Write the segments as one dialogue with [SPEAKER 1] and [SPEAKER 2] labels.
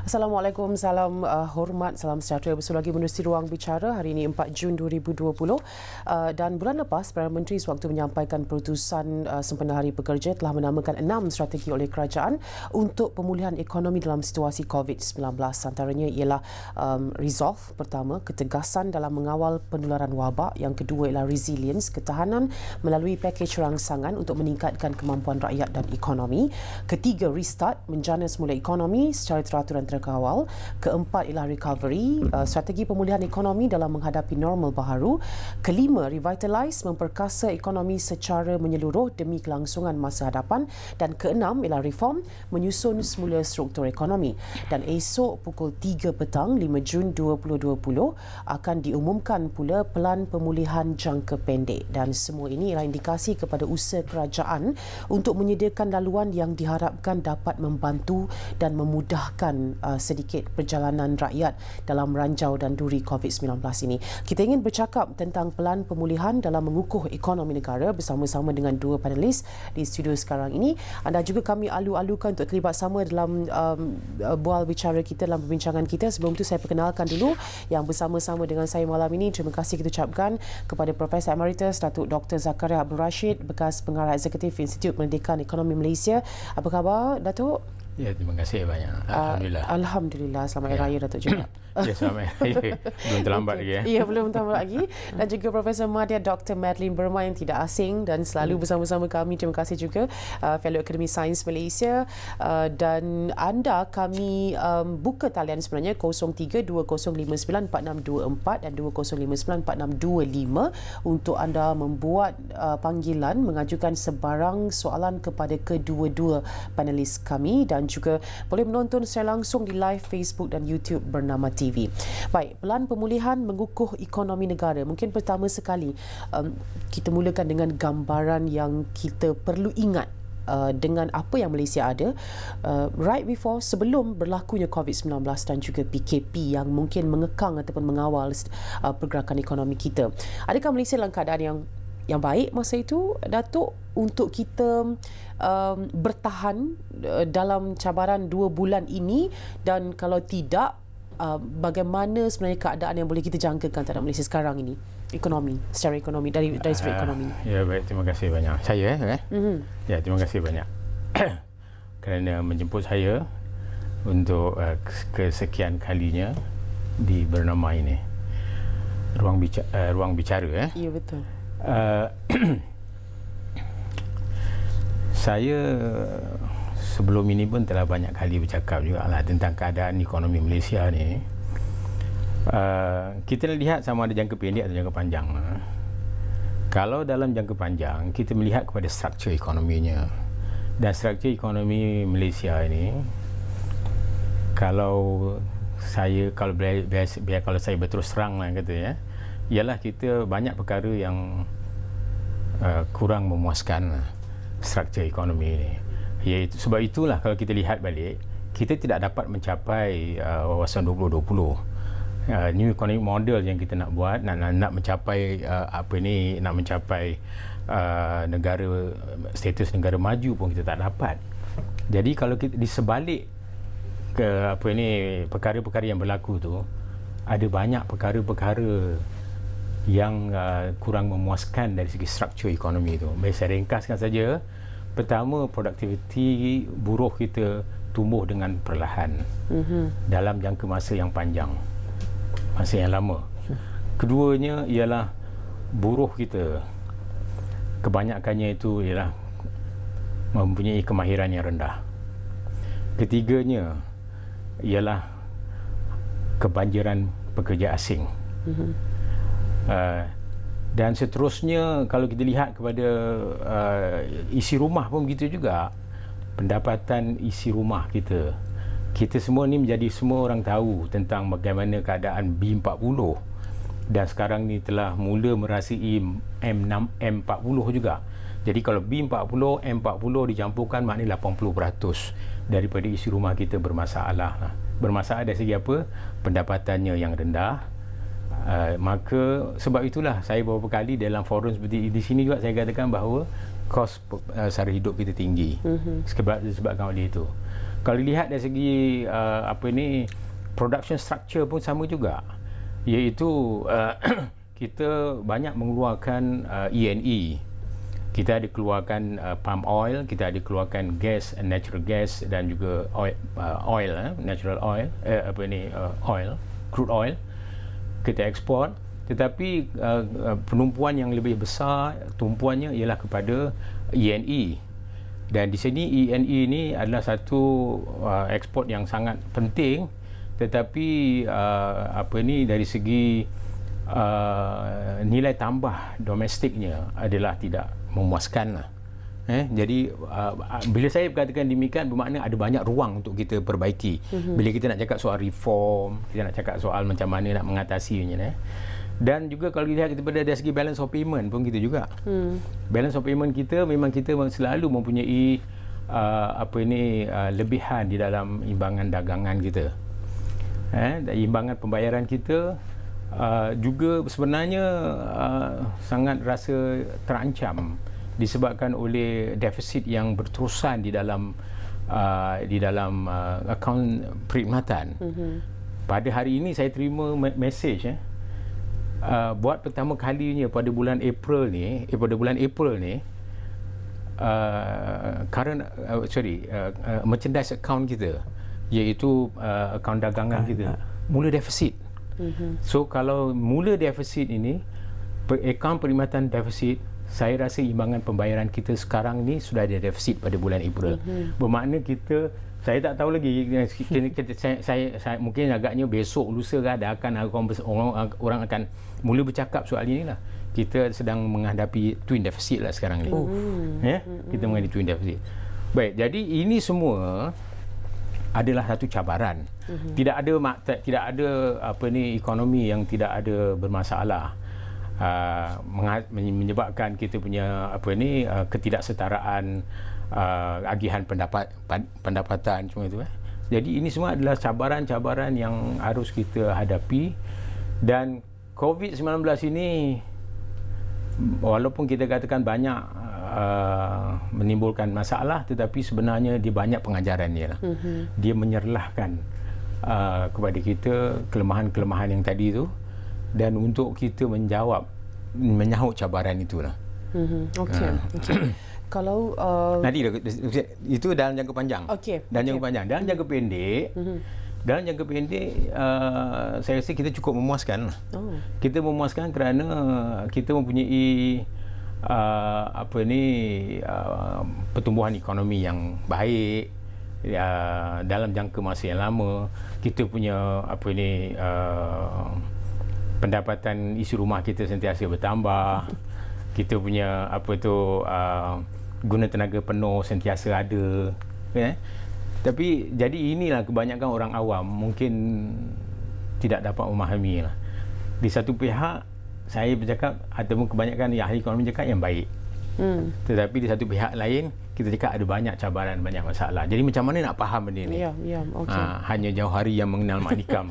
[SPEAKER 1] Assalamualaikum, salam hormat, salam sejahtera. Bersua lagi menerusi Ruang Bicara hari ini 4 Jun 2020 dan bulan lepas Perdana Menteri sewaktu menyampaikan perutusan sempena Hari Pekerja telah menamakan 6 strategi oleh kerajaan untuk pemulihan ekonomi dalam situasi COVID-19. Antaranya ialah resolve pertama, ketegasan dalam mengawal penularan wabak. Yang kedua ialah resilience, ketahanan melalui pakej rangsangan untuk meningkatkan kemampuan rakyat dan ekonomi. Ketiga, restart, menjana semula ekonomi secara teratur dan terkawal. Keempat ialah recovery, strategi pemulihan ekonomi dalam menghadapi normal baharu. Kelima, revitalize, memperkasa ekonomi secara menyeluruh demi kelangsungan masa hadapan. Dan keenam ialah reform, menyusun semula struktur ekonomi. Dan esok pukul 3 petang 5 Jun 2020 akan diumumkan pula pelan pemulihan jangka pendek. Dan semua ini ialah indikasi kepada usaha kerajaan untuk menyediakan laluan yang diharapkan dapat membantu dan memudahkan sedikit perjalanan rakyat dalam ranjau dan duri COVID-19 ini. Kita ingin bercakap tentang pelan pemulihan dalam mengukuh ekonomi negara bersama-sama dengan dua panelis di studio sekarang ini. Anda juga kami alu-alukan untuk terlibat sama dalam bual bicara kita, dalam perbincangan kita. Sebelum itu saya perkenalkan dulu yang bersama-sama dengan saya malam ini. Terima kasih kita ucapkan kepada Profesor Emeritus Datuk Dr. Zakaria Abdul Rashid, bekas pengarah eksekutif Institut Pendidikan Ekonomi Malaysia. Apa khabar, Datuk?
[SPEAKER 2] Ya, terima kasih banyak. Alhamdulillah.
[SPEAKER 1] Alhamdulillah. Selamat Hari Raya, Datuk juga.
[SPEAKER 2] Ya, selamat Hari Raya. Belum terlambat lagi.
[SPEAKER 1] Ya, belum terlambat lagi. Dan juga Profesor Madya Dr. Madeline Burma yang tidak asing dan selalu bersama-sama kami. Terima kasih juga Fellow Akademi Sains Malaysia. Dan anda kami buka talian sebenarnya 0320594624 dan 20594625 untuk anda membuat panggilan, mengajukan sebarang soalan kepada kedua-dua panelis kami dan juga boleh menonton secara langsung di live Facebook dan YouTube Bernama TV. Baik, pelan pemulihan mengukuh ekonomi negara. Mungkin pertama sekali kita mulakan dengan gambaran yang kita perlu ingat dengan apa yang Malaysia ada right before, sebelum berlakunya COVID-19 dan juga PKP yang mungkin mengekang ataupun mengawal pergerakan ekonomi kita. Adakah Malaysia dalam keadaan yang baik masa itu, Datuk, untuk kita bertahan dalam cabaran 2 bulan ini? Dan kalau tidak, bagaimana sebenarnya keadaan yang boleh kita jangkakan terhadap Malaysia sekarang ini, ekonomi, secara ekonomi, dari segi ekonomi?
[SPEAKER 2] Ya, baik, terima kasih banyak. Saya Ya, terima kasih banyak kerana menjemput saya untuk kesekian kalinya di Bernama ini, ruang bicara.
[SPEAKER 1] Ya, betul.
[SPEAKER 2] Saya sebelum ini pun telah banyak kali bercakap juga lah tentang keadaan ekonomi Malaysia ni. Kita lihat sama ada jangka pendek atau jangka panjang. Kalau dalam jangka panjang, kita melihat kepada struktur ekonominya. Dan struktur ekonomi Malaysia ini, kalau saya berterus terang lah kata ya, ialah kita banyak perkara yang kurang memuaskan struktur ekonomi ini. Iaitu, sebab itulah kalau kita lihat balik, kita tidak dapat mencapai wawasan 2020. New economic model yang kita nak buat, nak mencapai nak mencapai negara, status negara maju pun kita tak dapat. Jadi kalau kita di sebalik perkara-perkara yang berlaku tu, ada banyak perkara-perkara yang kurang memuaskan dari segi struktur ekonomi itu. Baik, saya ringkaskan saja. Pertama, produktiviti buruh kita tumbuh dengan perlahan dalam jangka masa yang panjang, masa yang lama. Keduanya ialah buruh kita, kebanyakannya itu ialah mempunyai kemahiran yang rendah. Ketiganya ialah kebanjiran pekerja asing. Dan seterusnya, kalau kita lihat kepada isi rumah pun begitu juga. Pendapatan isi rumah kita semua ni menjadi, semua orang tahu tentang bagaimana keadaan B40, dan sekarang ni telah mula merasai M40 juga. Jadi kalau B40, M40 dicampurkan, maknanya 80% daripada isi rumah kita bermasalah. Bermasalah dari segi apa? Pendapatannya yang rendah, Maka sebab itulah saya beberapa kali dalam forum seperti di sini juga saya katakan bahawa kos sara hidup kita tinggi disebabkan oleh itu. Kalau lihat dari segi production structure pun sama juga, iaitu kita banyak mengeluarkan E&E. Kita ada keluarkan palm oil, kita ada keluarkan gas, natural gas dan juga oil, natural oil, oil, crude oil. Kita ekspor, tetapi penumpuan yang lebih besar tumpuannya ialah kepada E&E. Dan di sini E&E ini adalah satu ekspor yang sangat penting, tetapi dari segi nilai tambah domestiknya adalah tidak memuaskan lah. Jadi bila saya katakan demikian, bermakna ada banyak ruang untuk kita perbaiki. Bila kita nak cakap soal reform, kita nak cakap soal macam mana nak mengatasinya. Dan juga kalau lihat kita pada dari segi balance of payment pun kita juga. Balance of payment kita memang kita selalu mempunyai lebihan di dalam imbangan dagangan kita. Imbangan pembayaran kita juga sebenarnya sangat rasa terancam disebabkan oleh defisit yang berterusan di dalam akaun perkhidmatan. Pada hari ini saya terima mesej buat pertama kalinya pada bulan April ni, merchandise account kita, iaitu akaun dagangan kita mula defisit. So kalau mula defisit ini, akaun perkhidmatan defisit, saya rasa imbangan pembayaran kita sekarang ni sudah ada defisit pada bulan April. Bermakna saya tak tahu lagi, saya mungkin agaknya besok lusa orang akan mula bercakap soal ini lah. Kita sedang menghadapi twin deficit lah sekarang ni. Kita menghadapi twin deficit. Baik, jadi ini semua adalah satu cabaran. Tidak ada ekonomi yang tidak ada bermasalah. Menyebabkan kita punya ketidaksetaraan agihan pendapatan semua itu. Jadi ini semua adalah cabaran-cabaran yang harus kita hadapi, dan COVID-19 ini walaupun kita katakan banyak menimbulkan masalah, tetapi sebenarnya dia banyak pengajarannya lah. Dia menyerlahkan kepada kita kelemahan-kelemahan yang tadi itu, dan untuk kita menyahut cabaran itulah.
[SPEAKER 1] Okey. Kalau
[SPEAKER 2] nanti itu dalam jangka panjang. Jangka panjang. Dalam jangka pendek, saya rasa kita cukup memuaskan. Kita memuaskan kerana kita mempunyai pertumbuhan ekonomi yang baik dalam jangka masa yang lama. Kita punya pendapatan isi rumah kita sentiasa bertambah. Kita punya guna tenaga penuh sentiasa ada. Tapi jadi inilah kebanyakan orang awam mungkin tidak dapat memahami lah. Di satu pihak saya bercakap, ataupun kebanyakan ahli ekonomi cakap yang baik. Tetapi di satu pihak lain kita cakap ada banyak cabaran, banyak masalah. Jadi macam mana nak faham benda ni? Hanya jauh hari yang mengenal Mak Nikam.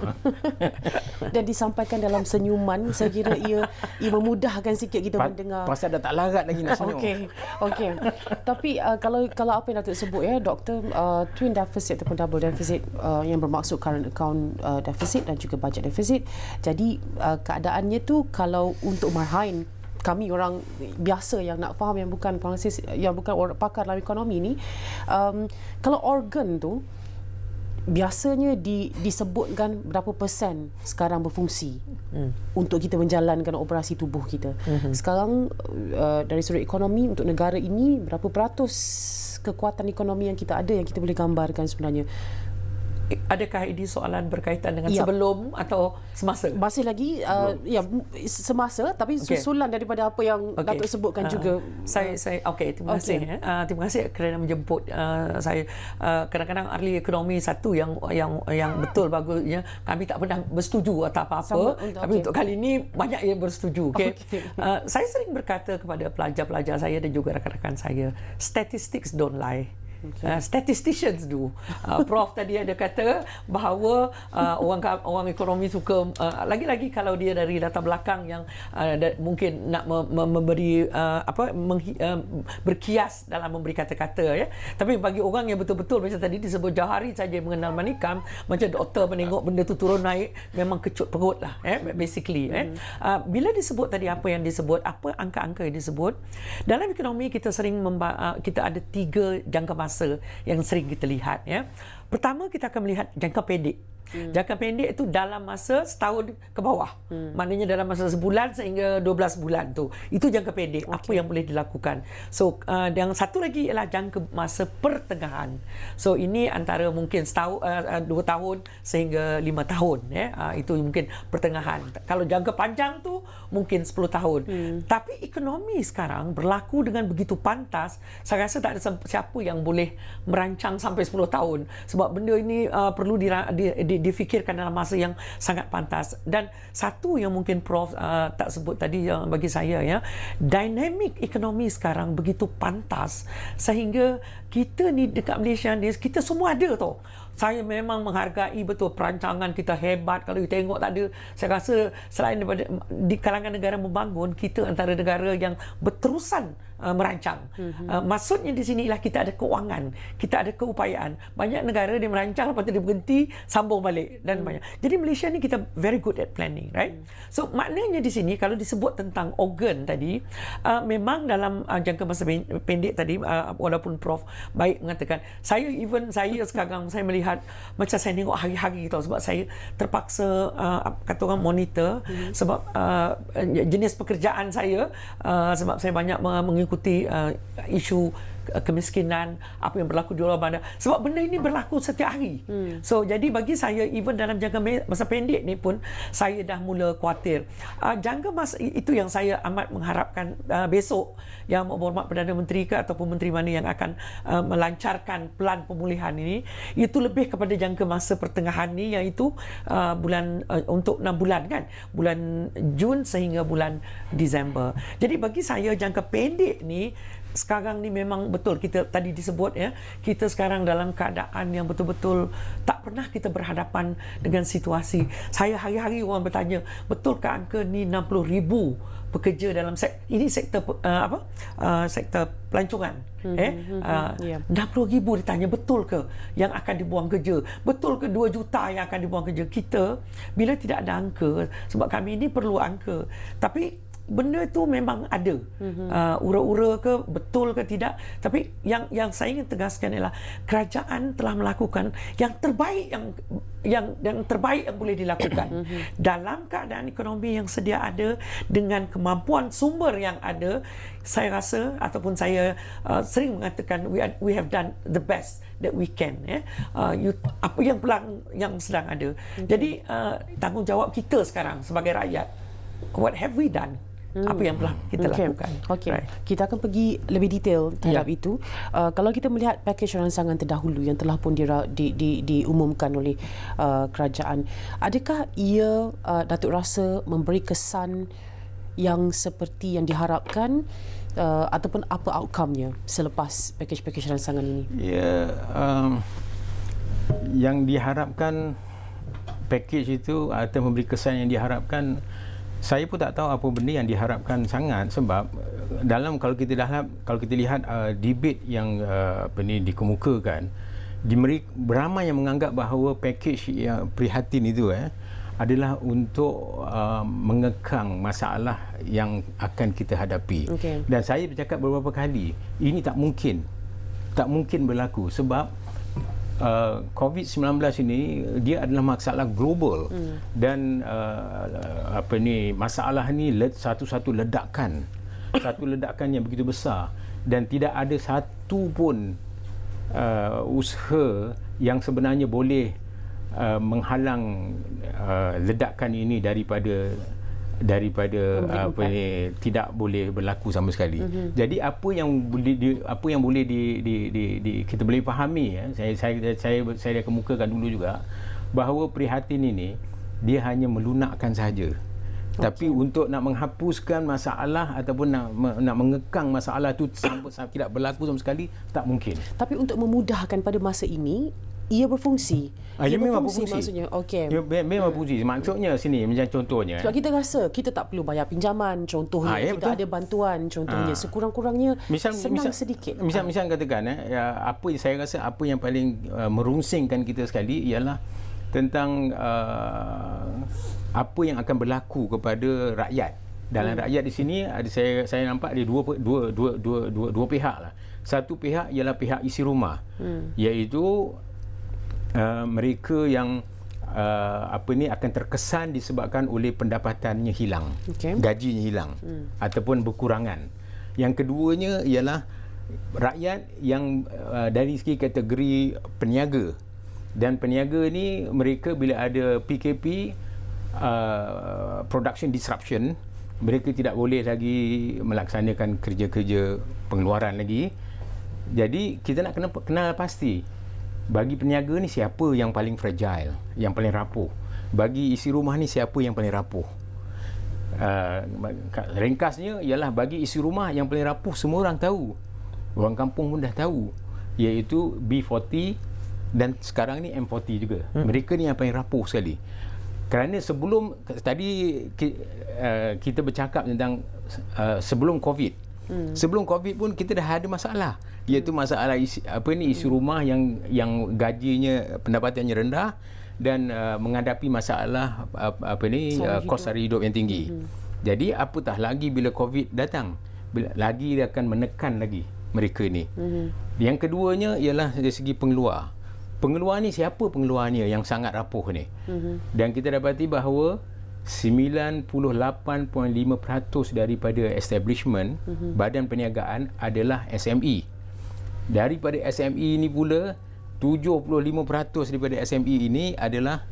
[SPEAKER 1] Dan disampaikan dalam senyuman, saya kira ia memudahkan sikit kita mendengar.
[SPEAKER 2] Pasal dah tak larat lagi nak senyum.
[SPEAKER 1] Okey. Tapi kalau apa yang Datuk sebut Doktor, twin deficit ataupun double deficit, yang bermaksud current account deficit dan juga budget deficit. Jadi keadaannya tu kalau untuk marhain kami orang biasa yang nak faham, yang bukan pengangsis, yang bukan pakar dalam ekonomi ni, kalau organ tu biasanya disebutkan berapa persen sekarang berfungsi untuk kita menjalankan operasi tubuh kita. Sekarang dari sudut ekonomi untuk negara ini, berapa peratus kekuatan ekonomi yang kita ada yang kita boleh gambarkan sebenarnya?
[SPEAKER 3] Adakah ini soalan berkaitan dengan sebelum atau semasa?
[SPEAKER 1] Masih lagi semasa, tapi susulan daripada apa yang Datuk sebutkan juga.
[SPEAKER 3] Terima kasih. Terima kasih kerana menjemput saya. Kadang-kadang ahli ekonomi satu yang betul bagusnya, kami tak pernah bersetuju atau apa-apa. Tapi untuk kali ini banyak yang bersetuju. Saya sering berkata kepada pelajar-pelajar saya dan juga rakan-rakan saya, statistics don't lie. statisticians do. Prof tadi ada kata bahawa orang ekonomi suka lagi-lagi kalau dia dari latar belakang yang mungkin nak memberi berkias dalam memberi kata-kata ya. Tapi bagi orang yang betul-betul macam tadi disebut Johari saja mengenal manikam, macam doktor menengok benda tu turun naik, memang kecut perut lah basically. Bila disebut tadi apa yang disebut, apa angka-angka yang disebut, dalam ekonomi kita sering kita ada 3 jangka masa yang sering kita lihat ya. Pertama, kita akan melihat jangka pendek. Jangka pendek itu dalam masa setahun ke bawah. Maknanya dalam masa sebulan sehingga 12 bulan tu. Itu jangka pendek. Apa yang boleh dilakukan. So, yang satu lagi ialah jangka masa pertengahan. So, ini antara mungkin 2 tahun sehingga 5 tahun. Ya. Itu mungkin pertengahan. Kalau jangka panjang tu mungkin 10 tahun. Tapi ekonomi sekarang berlaku dengan begitu pantas. Saya rasa tak ada siapa yang boleh merancang sampai 10 tahun. Sebab benda ini perlu difikirkan dalam masa yang sangat pantas. Dan satu yang mungkin Prof tak sebut tadi yang bagi saya ya, dinamik ekonomi sekarang begitu pantas sehingga kita ni dekat Malaysia ni kita semua ada tau. Saya memang menghargai betul perancangan kita hebat. Kalau you tengok tak ada, saya rasa selain daripada di kalangan negara membangun, kita antara negara yang berterusan merancang. Maksudnya di sini ialah kita ada kewangan, kita ada keupayaan. Banyak negara dia merancang lepas tu dia berhenti, sambung balik dan banyak. Jadi Malaysia ni kita very good at planning, right? So maknanya di sini kalau disebut tentang organ tadi, memang dalam jangka masa pendek tadi, walaupun Prof baik mengatakan, saya sekarang saya melihat macam saya tengok hari-hari tau, sebab saya terpaksa kata orang monitor sebab jenis pekerjaan saya, sebab saya banyak mengikuti isu kemiskinan, apa yang berlaku di luar bandar. Sebab benda ini berlaku setiap hari. So, jadi bagi saya, even dalam jangka masa pendek ni pun, saya dah mula khawatir. Jangka masa itu yang saya amat mengharapkan besok, yang berhormat Perdana Menteri ke ataupun Menteri mana yang akan melancarkan pelan pemulihan ini, itu lebih kepada jangka masa pertengahan ni, iaitu untuk 6 bulan kan, bulan Jun sehingga bulan Disember. Jadi bagi saya jangka pendek ni sekarang ni memang betul kita tadi disebut ya, kita sekarang dalam keadaan yang betul-betul tak pernah kita berhadapan dengan situasi. Saya hari-hari orang bertanya, betulkah angka ni 60,000 pekerja dalam sektor sektor pelancongan 60,000 ditanya betul ke yang akan dibuang kerja, betul ke 2 juta yang akan dibuang kerja. Kita bila tidak ada angka, sebab kami ini perlu angka, tapi benda itu memang ada, ura-ura ke betul ke tidak. Tapi yang saya ingin tegaskan ialah kerajaan telah melakukan yang terbaik yang terbaik yang boleh dilakukan dalam keadaan ekonomi yang sedia ada, dengan kemampuan sumber yang ada. Saya rasa ataupun saya sering mengatakan we have done the best that we can. Apa yang peluang yang sedang ada. Jadi tanggungjawab kita sekarang sebagai rakyat, what have we done? Apa yang telah kita lakukan.
[SPEAKER 1] Okey. Right. Kita akan pergi lebih detail terhadap itu. Kalau kita melihat pakej rangsangan terdahulu yang telah pun diumumkan oleh kerajaan, adakah ia Datuk rasa memberi kesan yang seperti yang diharapkan, ataupun apa outcome-nya selepas pakej-pakej rangsangan ini?
[SPEAKER 2] Ya, yang diharapkan pakej itu atau memberi kesan yang diharapkan, saya pun tak tahu apa benda yang diharapkan sangat, sebab dalam kalau kita lihat debate yang dikemukakan, beramai yang menganggap bahawa pakej yang prihatin itu adalah untuk mengekang masalah yang akan kita hadapi. Dan saya bercakap beberapa kali, ini tak mungkin berlaku, sebab COVID-19 ini dia adalah masalah global dan masalah ni satu ledakan yang begitu besar, dan tidak ada satu pun usaha yang sebenarnya boleh menghalang ledakan ini daripada tidak boleh berlaku sama sekali. Jadi apa yang boleh kita boleh fahami, saya kemukakan dulu juga, bahawa prihatin ini dia hanya melunakkan sahaja. Tapi untuk nak menghapuskan masalah ataupun nak mengekang masalah tu sampai tidak berlaku sama sekali, tak mungkin.
[SPEAKER 1] Tapi untuk memudahkan pada masa ini, ia berfungsi.
[SPEAKER 2] Ia memang berfungsi.
[SPEAKER 1] Maksudnya, okey.
[SPEAKER 2] Memang berfungsi. Maksudnya sini, macam contohnya.
[SPEAKER 1] Sebab kita rasa kita tak perlu bayar pinjaman, contohnya. Kita ada bantuan, contohnya. Sekurang-kurangnya senang sedikit.
[SPEAKER 2] Misal katakan, apa saya rasa apa yang paling merungsingkan kita sekali ialah tentang apa yang akan berlaku kepada rakyat. Dalam rakyat di sini ada saya nampak ada dua pihak lah. Satu pihak ialah pihak isi rumah, iaitu mereka yang akan terkesan disebabkan oleh pendapatannya hilang, gajinya hilang ataupun berkurangan. Yang keduanya ialah rakyat yang dari segi kategori peniaga. Dan peniaga ni mereka bila ada PKP, production disruption, mereka tidak boleh lagi melaksanakan kerja-kerja pengeluaran lagi. Jadi kita nak kenal pasti bagi peniaga ni siapa yang paling fragile, yang paling rapuh. Bagi isi rumah ni siapa yang paling rapuh. Ringkasnya ialah bagi isi rumah yang paling rapuh semua orang tahu. Orang kampung pun dah tahu, iaitu B40 dan sekarang ni M40 juga. Mereka ni yang paling rapuh sekali. Kerana sebelum tadi kita bercakap tentang sebelum COVID. Sebelum COVID pun kita dah ada masalah, iaitu masalah isi rumah yang gajinya, pendapatannya rendah dan menghadapi masalah kos sara hidup yang tinggi. Jadi apatah lagi bila COVID datang, lagi dia akan menekan lagi mereka ni. Yang keduanya ialah dari segi pengeluar. Pengeluar ni siapa pengeluarnya yang sangat rapuh ni? Dan kita dapati bahawa 98.5% daripada establishment badan perniagaan adalah SME. Daripada SME ni pula 75% daripada SME ini adalah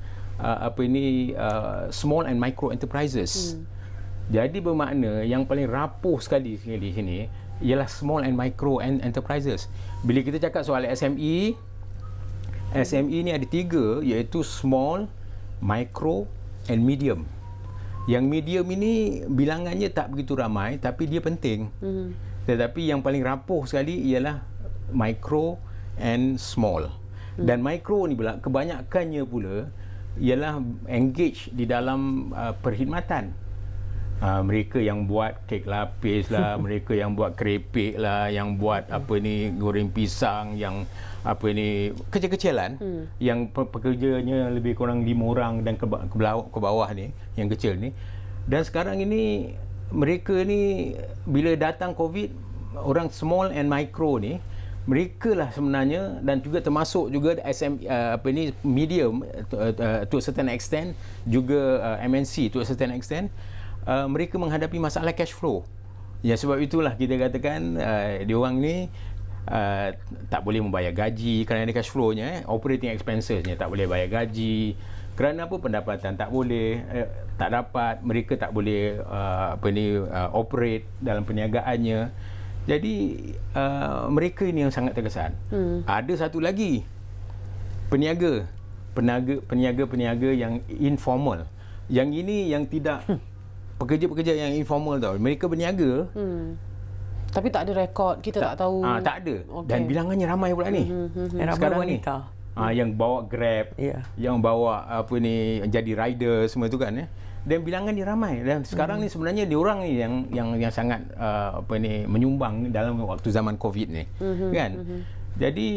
[SPEAKER 2] small and micro enterprises. Jadi bermakna yang paling rapuh sekali di sini ialah small and micro enterprises. Bila kita cakap soal SME ni ada 3, iaitu small, micro and medium. Yang medium ini bilangannya tak begitu ramai tapi dia penting. Tetapi yang paling rapuh sekali ialah micro and small. Dan micro ni pula kebanyakannya pula ialah engage di dalam perkhidmatan. Mereka yang buat kek lapis lah, mereka yang buat kerepek lah, yang buat goreng pisang, yang kecil-kecilan, yang pekerjanya lebih kurang 5 orang dan ke bawah ni, yang kecil ni. Dan sekarang ini mereka ni bila datang COVID, orang small and micro ni, mereka lah sebenarnya, dan juga termasuk juga medium to a certain extent, juga MNC to a certain extent, mereka menghadapi masalah cash flow. Ya, sebab itulah kita katakan diorang ni tak boleh membayar gaji kerana ada cash flow-nya, operating expenses-nya tak boleh bayar gaji. Kerana apa? Pendapatan tak boleh, tak dapat, mereka tak boleh operate dalam perniagaannya. Jadi mereka ini yang sangat terkesan. Ada satu lagi peniaga yang informal. Yang ini yang tidak pekerja-pekerja yang informal tau. Mereka berniaga
[SPEAKER 1] tapi tak ada rekod, kita tak tahu.
[SPEAKER 2] Tak ada. Dan bilangannya ramai pula ni. Sekarang ni. Yang bawa Grab, yang bawa jadi rider semua tu kan. Dan bilangan dia ramai. Dan sekarang ni sebenarnya diorang ni yang sangat menyumbang dalam waktu zaman COVID ni. Kan? Jadi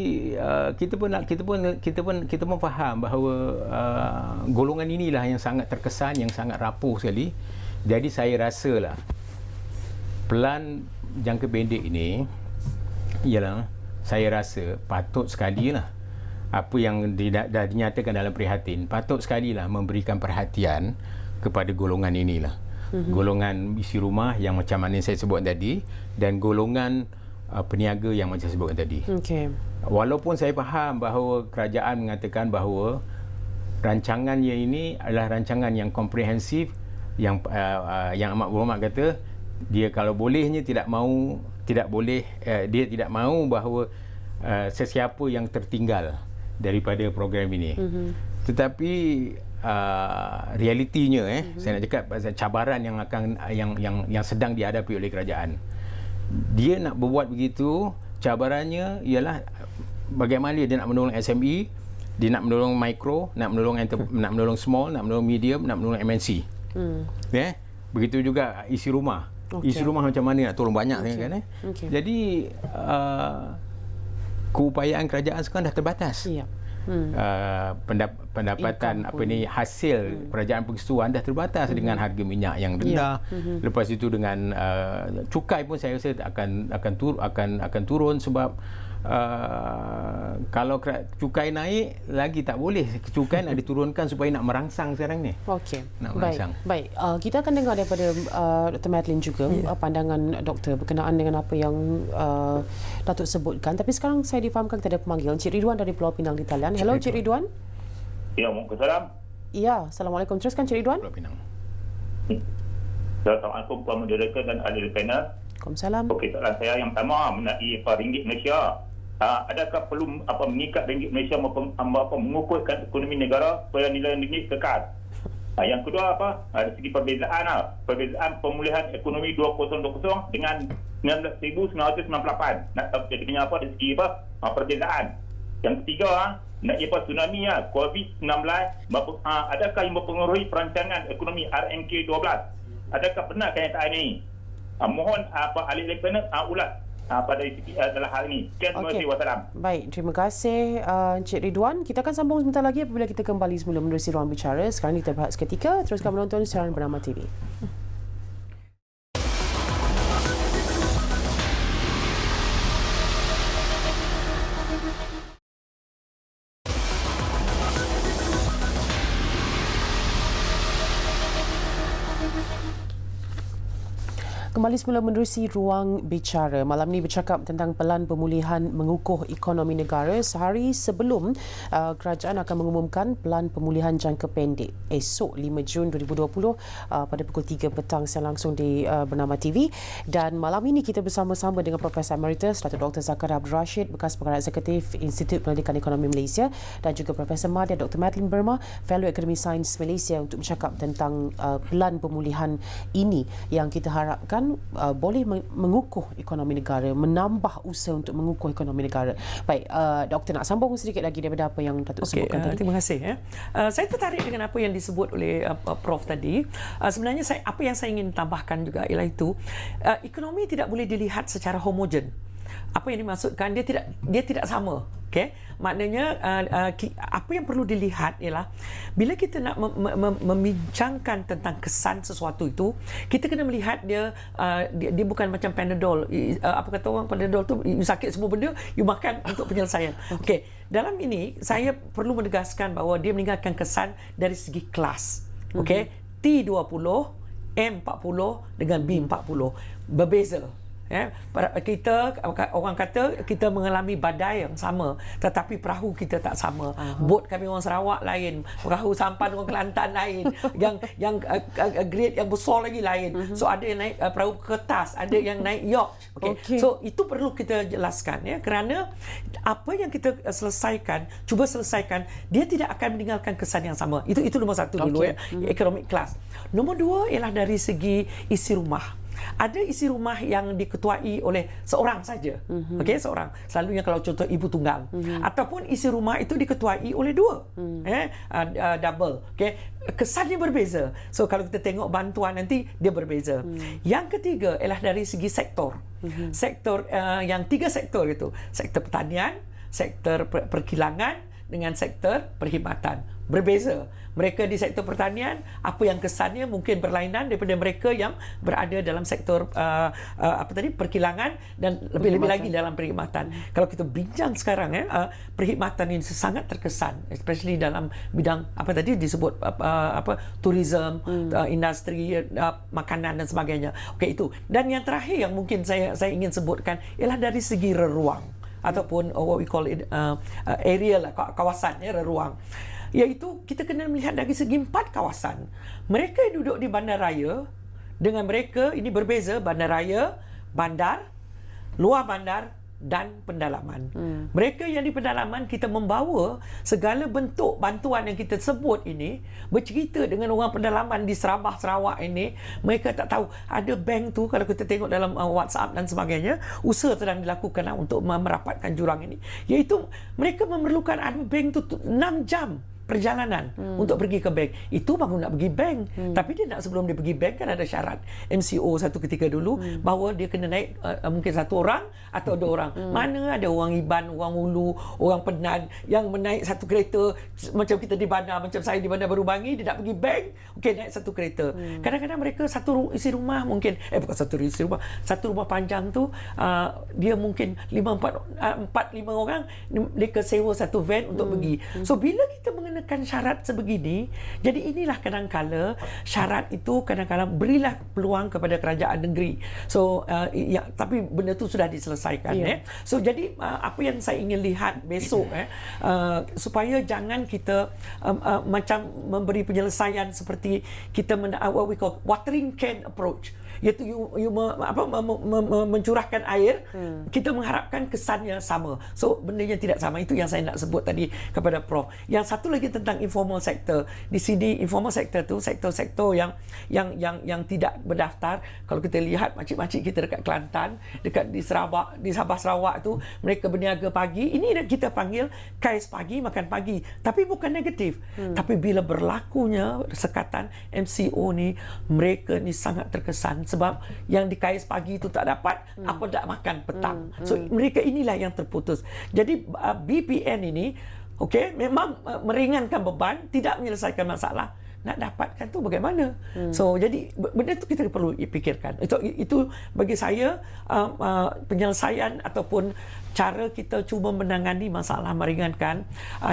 [SPEAKER 2] kita pun faham bahawa golongan inilah yang sangat terkesan, yang sangat rapuh sekali. Jadi saya rasalah pelan jangka pendek ini ialah, saya rasa patut sekali lah apa yang dah dinyatakan dalam prihatin, patut sekali lah memberikan perhatian kepada golongan inilah. Golongan isi rumah yang macam mana saya sebut tadi, dan golongan peniaga yang macam saya sebut tadi. Walaupun saya faham bahawa kerajaan mengatakan bahawa rancangannya ini adalah rancangan yang komprehensif, yang Amat Berhormat kata dia kalau bolehnya dia tidak mahu bahawa sesiapa yang tertinggal daripada program ini. Tetapi realitinya saya nak cakap pasal cabaran yang akan yang sedang dihadapi oleh kerajaan. Dia nak berbuat begitu, cabarannya ialah bagaimana dia nak menolong SME, dia nak menolong mikro, nak menolong small, nak menolong medium, nak menolong MNC. Begitu juga isi rumah. Isi rumah macam mana nak tolong banyak kan. Jadi keupayaan kerajaan sekarang dah terbatas. Pendapatan hasil kerajaan persekutuan dah terbatas dengan harga minyak yang rendah. Lepas itu dengan cukai pun saya rasa akan turun sebab kalau cukai naik lagi tak boleh. Cukai nak diturunkan supaya nak merangsang sekarang ni.
[SPEAKER 1] Okey. Baik. Kita akan dengar daripada Dr. Madeline juga pandangan doktor berkenaan dengan apa yang Datuk sebutkan. Tapi sekarang saya difahamkan kita ada pemanggil Encik Ridwan dari Pulau Pinang di talian. Hello Encik Ridwan.
[SPEAKER 4] Ya, Waalaikumsalam.
[SPEAKER 1] Ya, Assalamualaikum. Teruskan Encik Ridwan.
[SPEAKER 2] Pulau Pinang.
[SPEAKER 4] Assalamualaikum Puan Moderator dan ahli panel.
[SPEAKER 1] Waalaikumsalam.
[SPEAKER 4] Okey, soalan saya yang pertama mengenai ringgit Malaysia. Adakah perlu mengikat ringgit Malaysia mengukuhkan ekonomi negara supaya nilai ringgit kekal? Yang kedua dari segi perbezaan pemulihan ekonomi 2020 dengan 1998. Nak tahu jadinya apa dari segi perbezaan. Yang ketiga nak tsunami COVID-19 adakah yang mempengaruhi perancangan ekonomi RMK 12? Adakah benar kenyataan ini? Mohon ahli panel ulas pada dalam hal ini. Terima kasih. Wassalam.
[SPEAKER 1] Baik, terima kasih Encik Ridwan. Kita akan sambung sebentar lagi apabila kita kembali semula menerusi ruang bicara. Sekarang kita berehat seketika. Teruskan menonton siaran Bernama TV. Kembali semula menerusi ruang bicara. Malam ini bercakap tentang pelan pemulihan mengukuh ekonomi negara sehari sebelum kerajaan akan mengumumkan pelan pemulihan jangka pendek esok 5 Jun 2020 pada pukul 3 petang siang langsung di Bernama TV. Dan malam ini kita bersama-sama dengan Profesor Emeritus Datuk Dr. Zakaria Abdul Rashid, bekas pengarah eksekutif Institut Pendidikan Ekonomi Malaysia, dan juga Profesor Madya Dr. Madeline Burma, Fellow Akademi Sains Malaysia, untuk bercakap tentang pelan pemulihan ini yang kita harapkan boleh mengukuh ekonomi negara, menambah usaha untuk mengukuh ekonomi negara. Baik, Doktor nak sambung sedikit lagi daripada apa yang Datuk sebutkan tadi.
[SPEAKER 3] Terima kasih. Saya tertarik dengan apa yang disebut oleh Prof tadi. Sebenarnya apa yang saya ingin tambahkan juga ialah itu, ekonomi tidak boleh dilihat secara homogen. Apa yang dimaksudkan, dia tidak sama. Okey, maknanya apa yang perlu dilihat ialah bila kita nak membincangkan tentang kesan sesuatu itu, kita kena melihat dia bukan macam Panadol. Apa kata orang, Panadol tu you sakit semua benda you makan untuk penyelesaian. Okey, dalam ini saya perlu menegaskan bahawa dia meninggalkan kesan dari segi kelas. Okey, T20, M40 dengan B40 berbeza. Kita, orang kata kita mengalami badai yang sama, tetapi perahu kita tak sama. Bot kami orang Sarawak lain, perahu sampan orang Kelantan lain, yang grade yang besar lagi lain. So ada yang naik perahu kertas, ada yang naik yacht. Okay. So itu perlu kita jelaskan, kerana apa yang kita cuba selesaikan, dia tidak akan meninggalkan kesan yang sama. Itu nombor satu dulu, economic class. Nombor dua ialah dari segi isi rumah. Ada isi rumah yang diketuai oleh seorang saja. Okey, seorang. Selalunya kalau contoh ibu tunggal. Ataupun isi rumah itu diketuai oleh dua. Double. Okey, kesannya berbeza. So kalau kita tengok bantuan nanti dia berbeza. Yang ketiga ialah dari segi sektor. Sektor yang tiga sektor itu. Sektor pertanian, sektor perkilangan dengan sektor perkhidmatan. Berbeza. Mereka di sektor pertanian, apa yang kesannya mungkin berlainan daripada mereka yang berada dalam sektor perkilangan dan lebih-lebih lagi dalam perkhidmatan. Kalau kita bincang sekarang, perkhidmatan ini sangat terkesan, especially dalam bidang apa tadi disebut tourism, industri makanan dan sebagainya. Okey, itu. Dan yang terakhir yang mungkin saya ingin sebutkan ialah dari segi reruang ataupun what we call it area lah, kawasan reruang. Iaitu kita kena melihat dari segi 4 kawasan. Mereka yang duduk di bandaraya dengan mereka ini berbeza, bandaraya, bandar, luar bandar dan pendalaman. Mereka yang di pendalaman, kita membawa segala bentuk bantuan yang kita sebut ini, bercerita dengan orang pendalaman di Sabah, Sarawak ini. Mereka tak tahu ada bank tu, kalau kita tengok dalam WhatsApp dan sebagainya, usaha sedang dilakukan untuk merapatkan jurang ini. Iaitu mereka memerlukan ada bank tu 6 jam perjalanan untuk pergi ke bank. Itu baru nak pergi bank. Tapi dia nak, sebelum dia pergi bank kan ada syarat MCO satu ketika dulu bahawa dia kena naik mungkin 1 orang atau 2 orang. Mana ada orang Iban, orang Hulu, orang Penan yang menaik satu kereta macam kita di bandar, macam saya di Bandar Baru Bangi, dia nak pergi bank, okey, naik satu kereta. Kadang-kadang mereka satu isi rumah mungkin bukan satu isi rumah, satu rumah panjang tu dia mungkin 4-5 orang, mereka sewa satu van untuk pergi. So bila kita mengenakan syarat sebegini, jadi inilah kadang-kala syarat itu kadang-kadang berilah peluang kepada kerajaan negeri. So tapi benda tu sudah diselesaikan. So jadi apa yang saya ingin lihat besok supaya jangan kita macam memberi penyelesaian seperti kita what we call watering can approach, iaitu mencurahkan air, kita mengharapkan kesannya sama. So bendanya tidak sama. Itu yang saya nak sebut tadi kepada Prof. Yang satu lagi tentang informal sector. Di sini informal sector tu sektor-sektor yang tidak berdaftar. Kalau kita lihat makcik-makcik kita dekat Kelantan, dekat di Sabah Sarawak tu, mereka berniaga pagi. Ini yang kita panggil kais pagi, makan pagi. Tapi bukan negatif. Tapi bila berlakunya sekatan MCO ni, mereka ni sangat terkesan sebab yang di kais pagi itu tak dapat, apa tak makan petang. So mereka inilah yang terputus. Jadi BPN ini okey, memang meringankan beban, tidak menyelesaikan masalah. Nak dapatkan tu bagaimana? So jadi benda tu kita perlu fikirkan. Itu bagi saya penyelesaian ataupun cara kita cuba menangani masalah meringankan.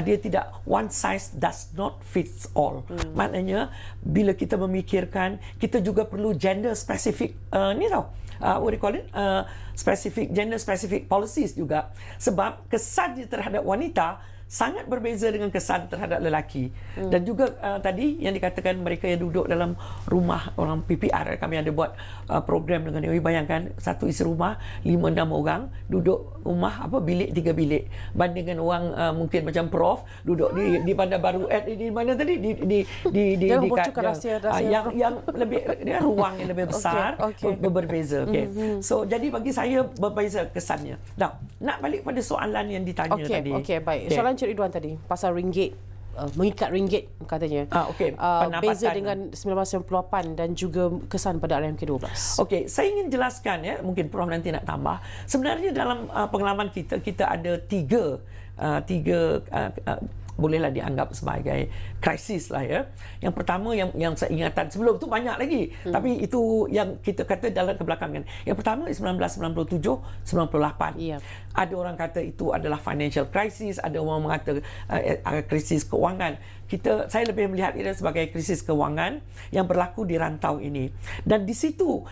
[SPEAKER 3] Dia tidak one size does not fit all. Maknanya bila kita memikirkan, kita juga perlu gender specific ni tau. What do you call it? Specific gender specific policies juga. Sebab kesan terhadap wanita sangat berbeza dengan kesan terhadap lelaki. Dan juga tadi yang dikatakan mereka yang duduk dalam rumah orang PPR, kami ada buat program dengan dia. Bayangkan satu isi rumah 5-6 orang duduk rumah bilik 3 bilik, bandingkan orang mungkin macam Prof duduk di Bandar Baru di mana tadi di
[SPEAKER 1] jangan bocorkan rahsia
[SPEAKER 3] yang lebih dia ruang yang lebih besar. Berbeza. So jadi bagi saya berbeza kesannya. Nah, nak balik pada soalan yang ditanya tadi.
[SPEAKER 1] Baik. Soalan Cik Ridwan tadi pasal ringgit, mengikat ringgit katanya. Beza dengan 1998 dan juga kesan pada RMK 12.
[SPEAKER 3] Okey, saya ingin jelaskan mungkin Prof nanti nak tambah. Sebenarnya dalam pengalaman kita ada tiga bolehlah dianggap sebagai krisis lah ya. Yang pertama yang saya ingatan, sebelum tu banyak lagi, tapi itu yang kita kata dalam kebelakangan. Yang pertama 1997, 98. Ada orang kata itu adalah financial crisis, ada orang mengata krisis keuangan. Saya lebih melihat ia sebagai krisis keuangan yang berlaku di rantau ini. Dan di situ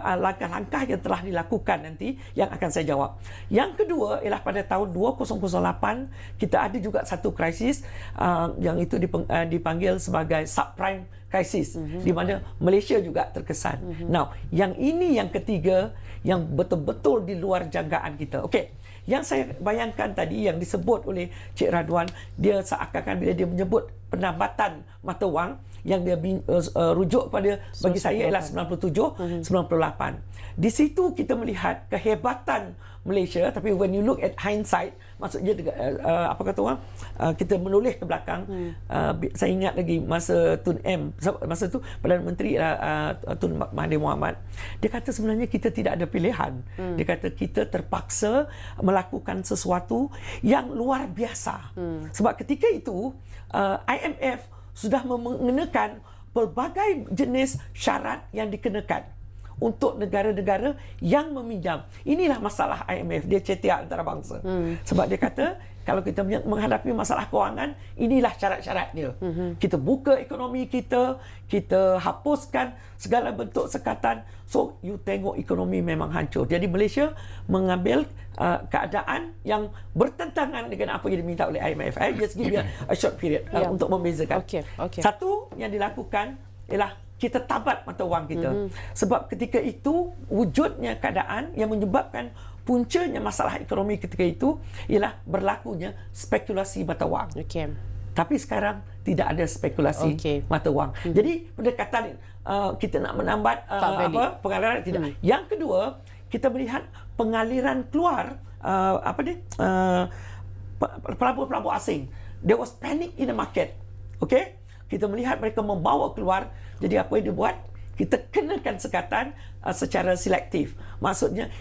[SPEAKER 3] langkah-langkah yang telah dilakukan nanti yang akan saya jawab. Yang kedua ialah pada tahun 2008 kita ada juga satu krisis yang itu dipanggil sebagai subprime krisis, di mana Malaysia juga terkesan. Now, yang ini yang ketiga yang betul-betul di luar jangkaan kita. Okey. Yang saya bayangkan tadi yang disebut oleh Cik Radwan, dia seakan-akan bila dia menyebut penambatan mata wang yang dia rujuk pada, bagi saya ialah 97, 98. Di situ kita melihat kehebatan Malaysia, tapi when you look at hindsight, maksudnya apa kata orang, kita menoleh ke belakang. Saya ingat lagi masa Tun M, masa tu Perdana Menteri Tun Mahathir Mohamad, dia kata sebenarnya kita tidak ada pilihan. Dia kata kita terpaksa melakukan sesuatu yang luar biasa. Sebab ketika itu IMF sudah mengenakan pelbagai jenis syarat yang dikenakan untuk negara-negara yang meminjam. Inilah masalah IMF, dia cetia antarabangsa. Sebab dia kata kalau kita menghadapi masalah kewangan, inilah syarat-syarat dia. Kita buka ekonomi kita hapuskan segala bentuk sekatan. So you tengok ekonomi memang hancur. Jadi Malaysia mengambil keadaan yang bertentangan dengan apa yang diminta oleh IMF. Just give you a short period untuk membezakan. Satu yang dilakukan ialah kita tabat mata wang kita. Sebab ketika itu wujudnya keadaan yang menyebabkan puncanya masalah ekonomi ketika itu ialah berlakunya spekulasi mata wang.
[SPEAKER 1] Okey.
[SPEAKER 3] Tapi sekarang tidak ada spekulasi mata wang. Jadi pendekatan kita nak menambat pengaliran tidak. Yang kedua, kita melihat pengaliran keluar pelabur-pelabur asing. There was panic in the market. Okey? Kita melihat mereka membawa keluar. Jadi apa yang dibuat? Kita kenakan sekatan secara selektif. Maksudnya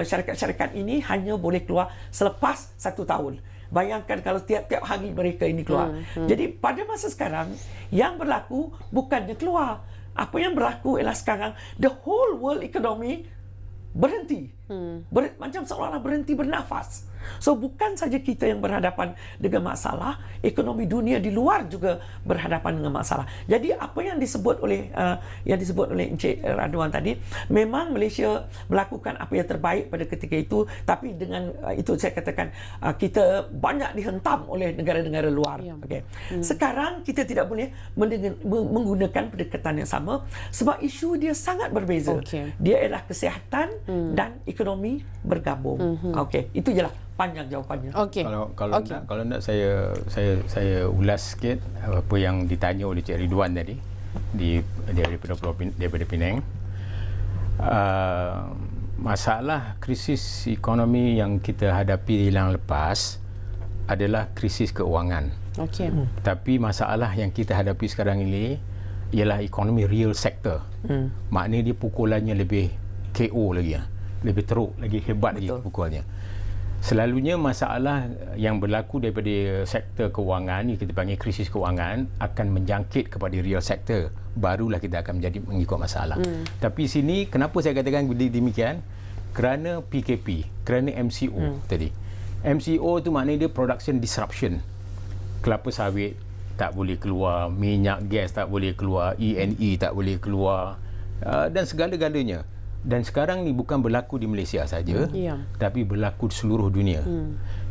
[SPEAKER 3] syarikat-syarikat ini hanya boleh keluar selepas 1 tahun. Bayangkan kalau tiap-tiap hari mereka ini keluar. Jadi pada masa sekarang, yang berlaku bukannya keluar. Apa yang berlaku ialah sekarang, the whole world economy berhenti. Macam seolah-olah berhenti bernafas. So bukan saja kita yang berhadapan dengan masalah, ekonomi dunia di luar juga berhadapan dengan masalah. Jadi apa yang disebut oleh Encik Radwan tadi, memang Malaysia melakukan apa yang terbaik pada ketika itu, tapi dengan itu saya katakan kita banyak dihentam oleh negara-negara luar. Okay. Sekarang kita tidak boleh menggunakan pendekatan yang sama sebab isu dia sangat berbeza. Dia ialah kesihatan dan ekonomi bergabung. Okey, itu jelah panjang jawapannya.
[SPEAKER 1] Okey.
[SPEAKER 2] Kalau nak saya ulas sikit apa yang ditanya oleh Cik Ridwan tadi daripada Penang. Masalah krisis ekonomi yang kita hadapi yang lepas adalah krisis keuangan.
[SPEAKER 1] Okey.
[SPEAKER 2] Tapi masalah yang kita hadapi sekarang ini ialah ekonomi real sector. Maknanya dia pukulannya lebih KO lagi, lebih teruk lagi, hebat lagi pukulannya. Selalunya masalah yang berlaku daripada sektor kewangan, yang kita panggil krisis kewangan, akan menjangkit kepada real sector. Barulah kita akan menjadi mengikut masalah. Tapi sini, kenapa saya katakan demikian? Kerana PKP, kerana MCO tadi. MCO tu maknanya dia production disruption. Kelapa sawit tak boleh keluar, minyak gas tak boleh keluar, E&E tak boleh keluar, dan segala-galanya. Dan sekarang ni bukan berlaku di Malaysia saja, tapi berlaku di seluruh dunia.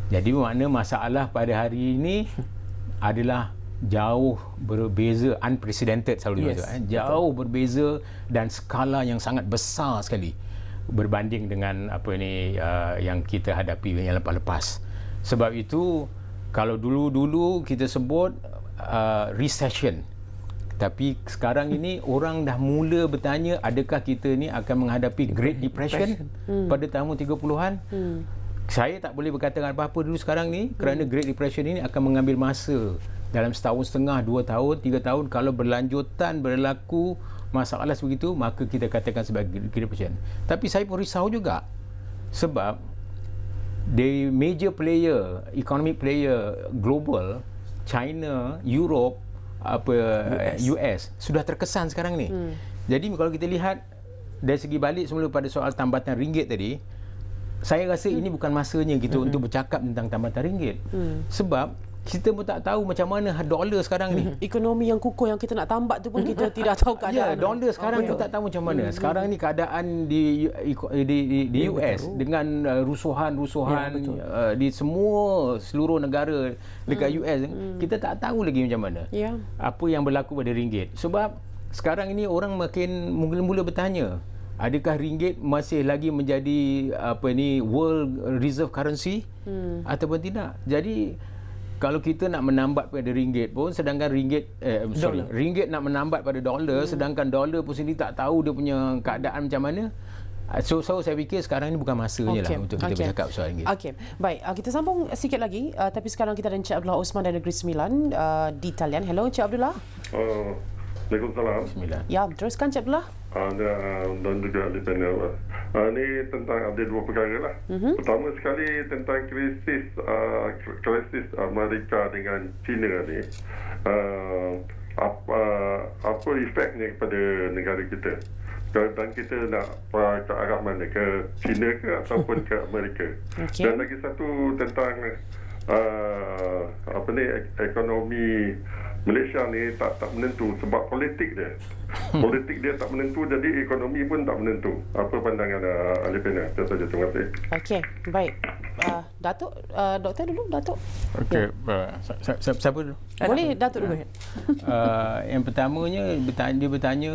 [SPEAKER 2] Jadi makna masalah pada hari ini adalah jauh berbeza, unprecedented selalu jauh berbeza dan skala yang sangat besar sekali berbanding dengan apa ni yang kita hadapi yang lepas-lepas. Sebab itu kalau dulu-dulu kita sebut recession, tapi sekarang ini orang dah mula bertanya, adakah kita ni akan menghadapi Great Depression pada tahun 30-an? Saya tak boleh berkatakan apa-apa dulu sekarang ni kerana Great Depression ini akan mengambil masa dalam setahun setengah, 2 tahun, 3 tahun. Kalau berlanjutan berlaku masalah sebegitu, maka kita katakan sebagai Great Depression. Tapi saya pun risau juga sebab the major player, economic player global, China, Europe, US sudah terkesan sekarang ni. Jadi kalau kita lihat dari segi balik semula pada soal tambatan ringgit tadi, saya rasa ini bukan masanya kita untuk bercakap tentang tambatan ringgit. Sebab kita pun tak tahu macam mana dolar sekarang ni.
[SPEAKER 1] Ekonomi yang kukuh yang kita nak tambat tu pun kita tidak tahu keadaan.
[SPEAKER 2] Ya, dolar sekarang kita tak tahu macam mana. Sekarang ni keadaan di US dengan rusuhan-rusuhan di seluruh negara dekat US, kita tak tahu lagi macam mana. Apa yang berlaku pada ringgit. Sebab sekarang ini orang makin mula-mula bertanya, adakah ringgit masih lagi menjadi world reserve currency ataupun tidak. Jadi kalau kita nak menambat pada ringgit pun, sedangkan ringgit nak menambat pada dolar, sedangkan dolar pun sendiri tak tahu dia punya keadaan macam mana. So saya fikir sekarang ni bukan masanya lah untuk kita bercakap soal ringgit.
[SPEAKER 1] Okey. Baik, kita sambung sikit lagi, tapi sekarang kita ada Encik Abdullah Osman dari Negeri Sembilan di talian. Hello Encik Abdullah.
[SPEAKER 5] Waalaikumsalam.
[SPEAKER 2] Bismillah.
[SPEAKER 1] Ya, teruskan Encik Abdullah.
[SPEAKER 5] Dan juga di panel. Ini tentang ada 2 perkara lah. Pertama sekali tentang krisis Amerika dengan China ni. Apa efeknya kepada negara kita? Dan kita nak ke arah mana? Ke China ke ataupun ke Amerika? Dan lagi satu tentang ekonomi Malaysia ni tak menentu sebab politik dia. Politik dia tak menentu, jadi ekonomi pun tak menentu. Apa pandangan ahli panel? Itu saja, terima kasih.
[SPEAKER 1] Okey, baik. Datuk, doktor dulu, Datuk.
[SPEAKER 2] Okey, siapa dulu?
[SPEAKER 1] Boleh Datuk dulu.
[SPEAKER 2] Yang pertamanya dia bertanya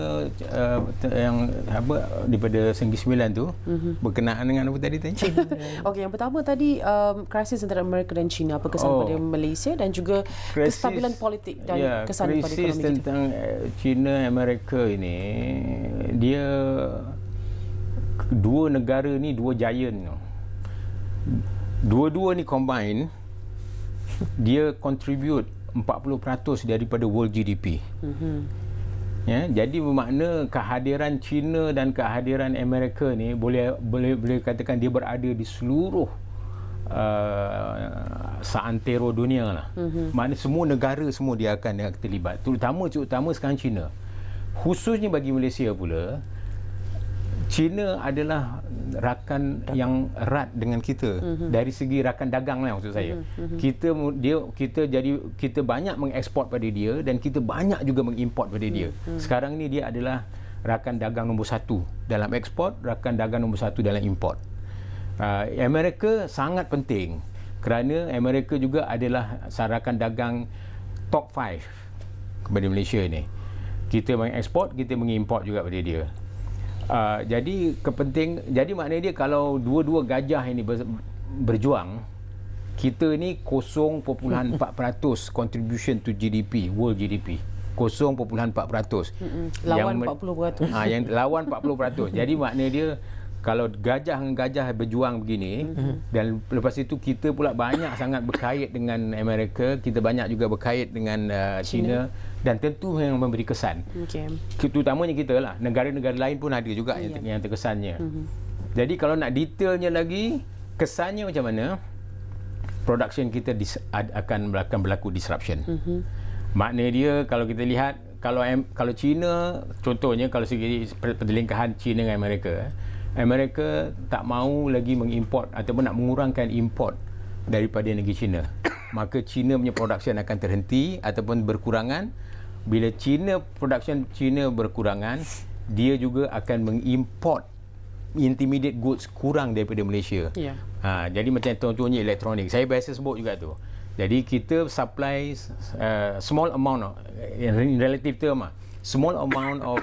[SPEAKER 2] yang apa daripada Segi Sembilan tu berkenaan dengan apa tadi tanya?
[SPEAKER 1] Okey, yang pertama tadi krisis antara Amerika dan China, apa kesan pada Malaysia dan juga kestabilan politik dan kesan pada ekonomi kita.
[SPEAKER 2] Krisis tentang China Amerika ini, dia dua negara ni dua giant. Dua-dua ni combine, dia contribute 40% daripada world GDP. Ya, jadi bermakna kehadiran China dan kehadiran Amerika ni boleh katakan dia berada di seluruh seantero dunia lah. Maknanya semua negara semua dia akan terlibat. Terutama sekarang China. Khususnya bagi Malaysia pula, China adalah rakan yang erat dengan kita dari segi rakan dagang lah maksud saya. Kita banyak mengeksport pada dia dan kita banyak juga mengimport pada dia. Sekarang ni dia adalah rakan dagang nombor 1 dalam ekspor, rakan dagang nombor 1 dalam import. Amerika sangat penting kerana Amerika juga adalah rakan dagang top 5 kepada Malaysia ni. Kita mengekspor, kita mengimport juga pada dia. Jadi maknanya dia kalau dua-dua gajah ini berjuang, kita ni 0.4% contribution to GDP, world GDP. 0.4%.
[SPEAKER 1] Lawan 40%.
[SPEAKER 2] Yang lawan 40%. Jadi maknanya dia kalau gajah dengan gajah berjuang begini dan lepas itu kita pula banyak sangat berkait dengan Amerika, kita banyak juga berkait dengan China dan tentu yang memberi kesan. Terutamanya kita lah, negara-negara lain pun ada juga yang terkesannya. Jadi kalau nak detailnya lagi, kesannya macam mana? Production kita akan berlaku disruption. Maknanya dia kalau kita lihat kalau China, contohnya kalau segi pertelingkahan China dengan Amerika tak mahu lagi mengimport ataupun nak mengurangkan import daripada negeri China. Maka China punya production akan terhenti ataupun berkurangan. Bila production China berkurangan, dia juga akan mengimport intermediate goods kurang daripada Malaysia. Jadi macam contohnya elektronik. Saya biasa sebut juga tu. Jadi kita supply small amount in relative term small amount of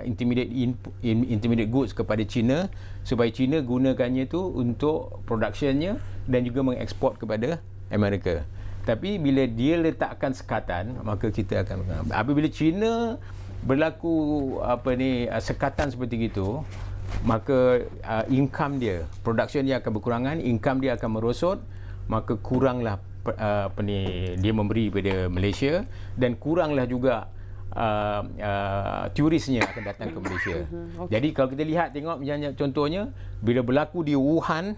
[SPEAKER 2] intermediate goods kepada China supaya China gunakannya tu untuk productionnya dan juga mengeksport kepada Amerika. Tapi bila dia letakkan sekatan, maka kita akan apabila China berlaku sekatan seperti itu, maka income dia, production dia akan berkurangan, income dia akan merosot, maka kuranglah dia memberi pada Malaysia dan kuranglah juga turisnya akan datang ke Malaysia. Jadi kalau kita lihat tengok misalnya contohnya bila berlaku di Wuhan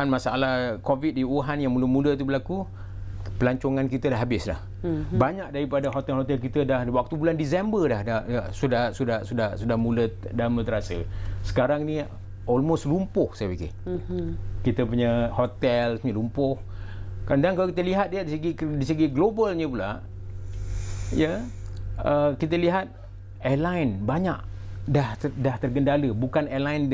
[SPEAKER 2] masalah COVID di Wuhan yang mula-mula tu berlaku, pelancongan kita dah habis dah. Banyak daripada hotel-hotel kita dah waktu bulan Disember sudah mula terasa. Sekarang ni almost lumpuh saya fikir. Kita punya hotel ni lumpuh. Kadang kalau kita lihat dia di segi globalnya pula, kita lihat airline banyak dah tergendala, bukan airline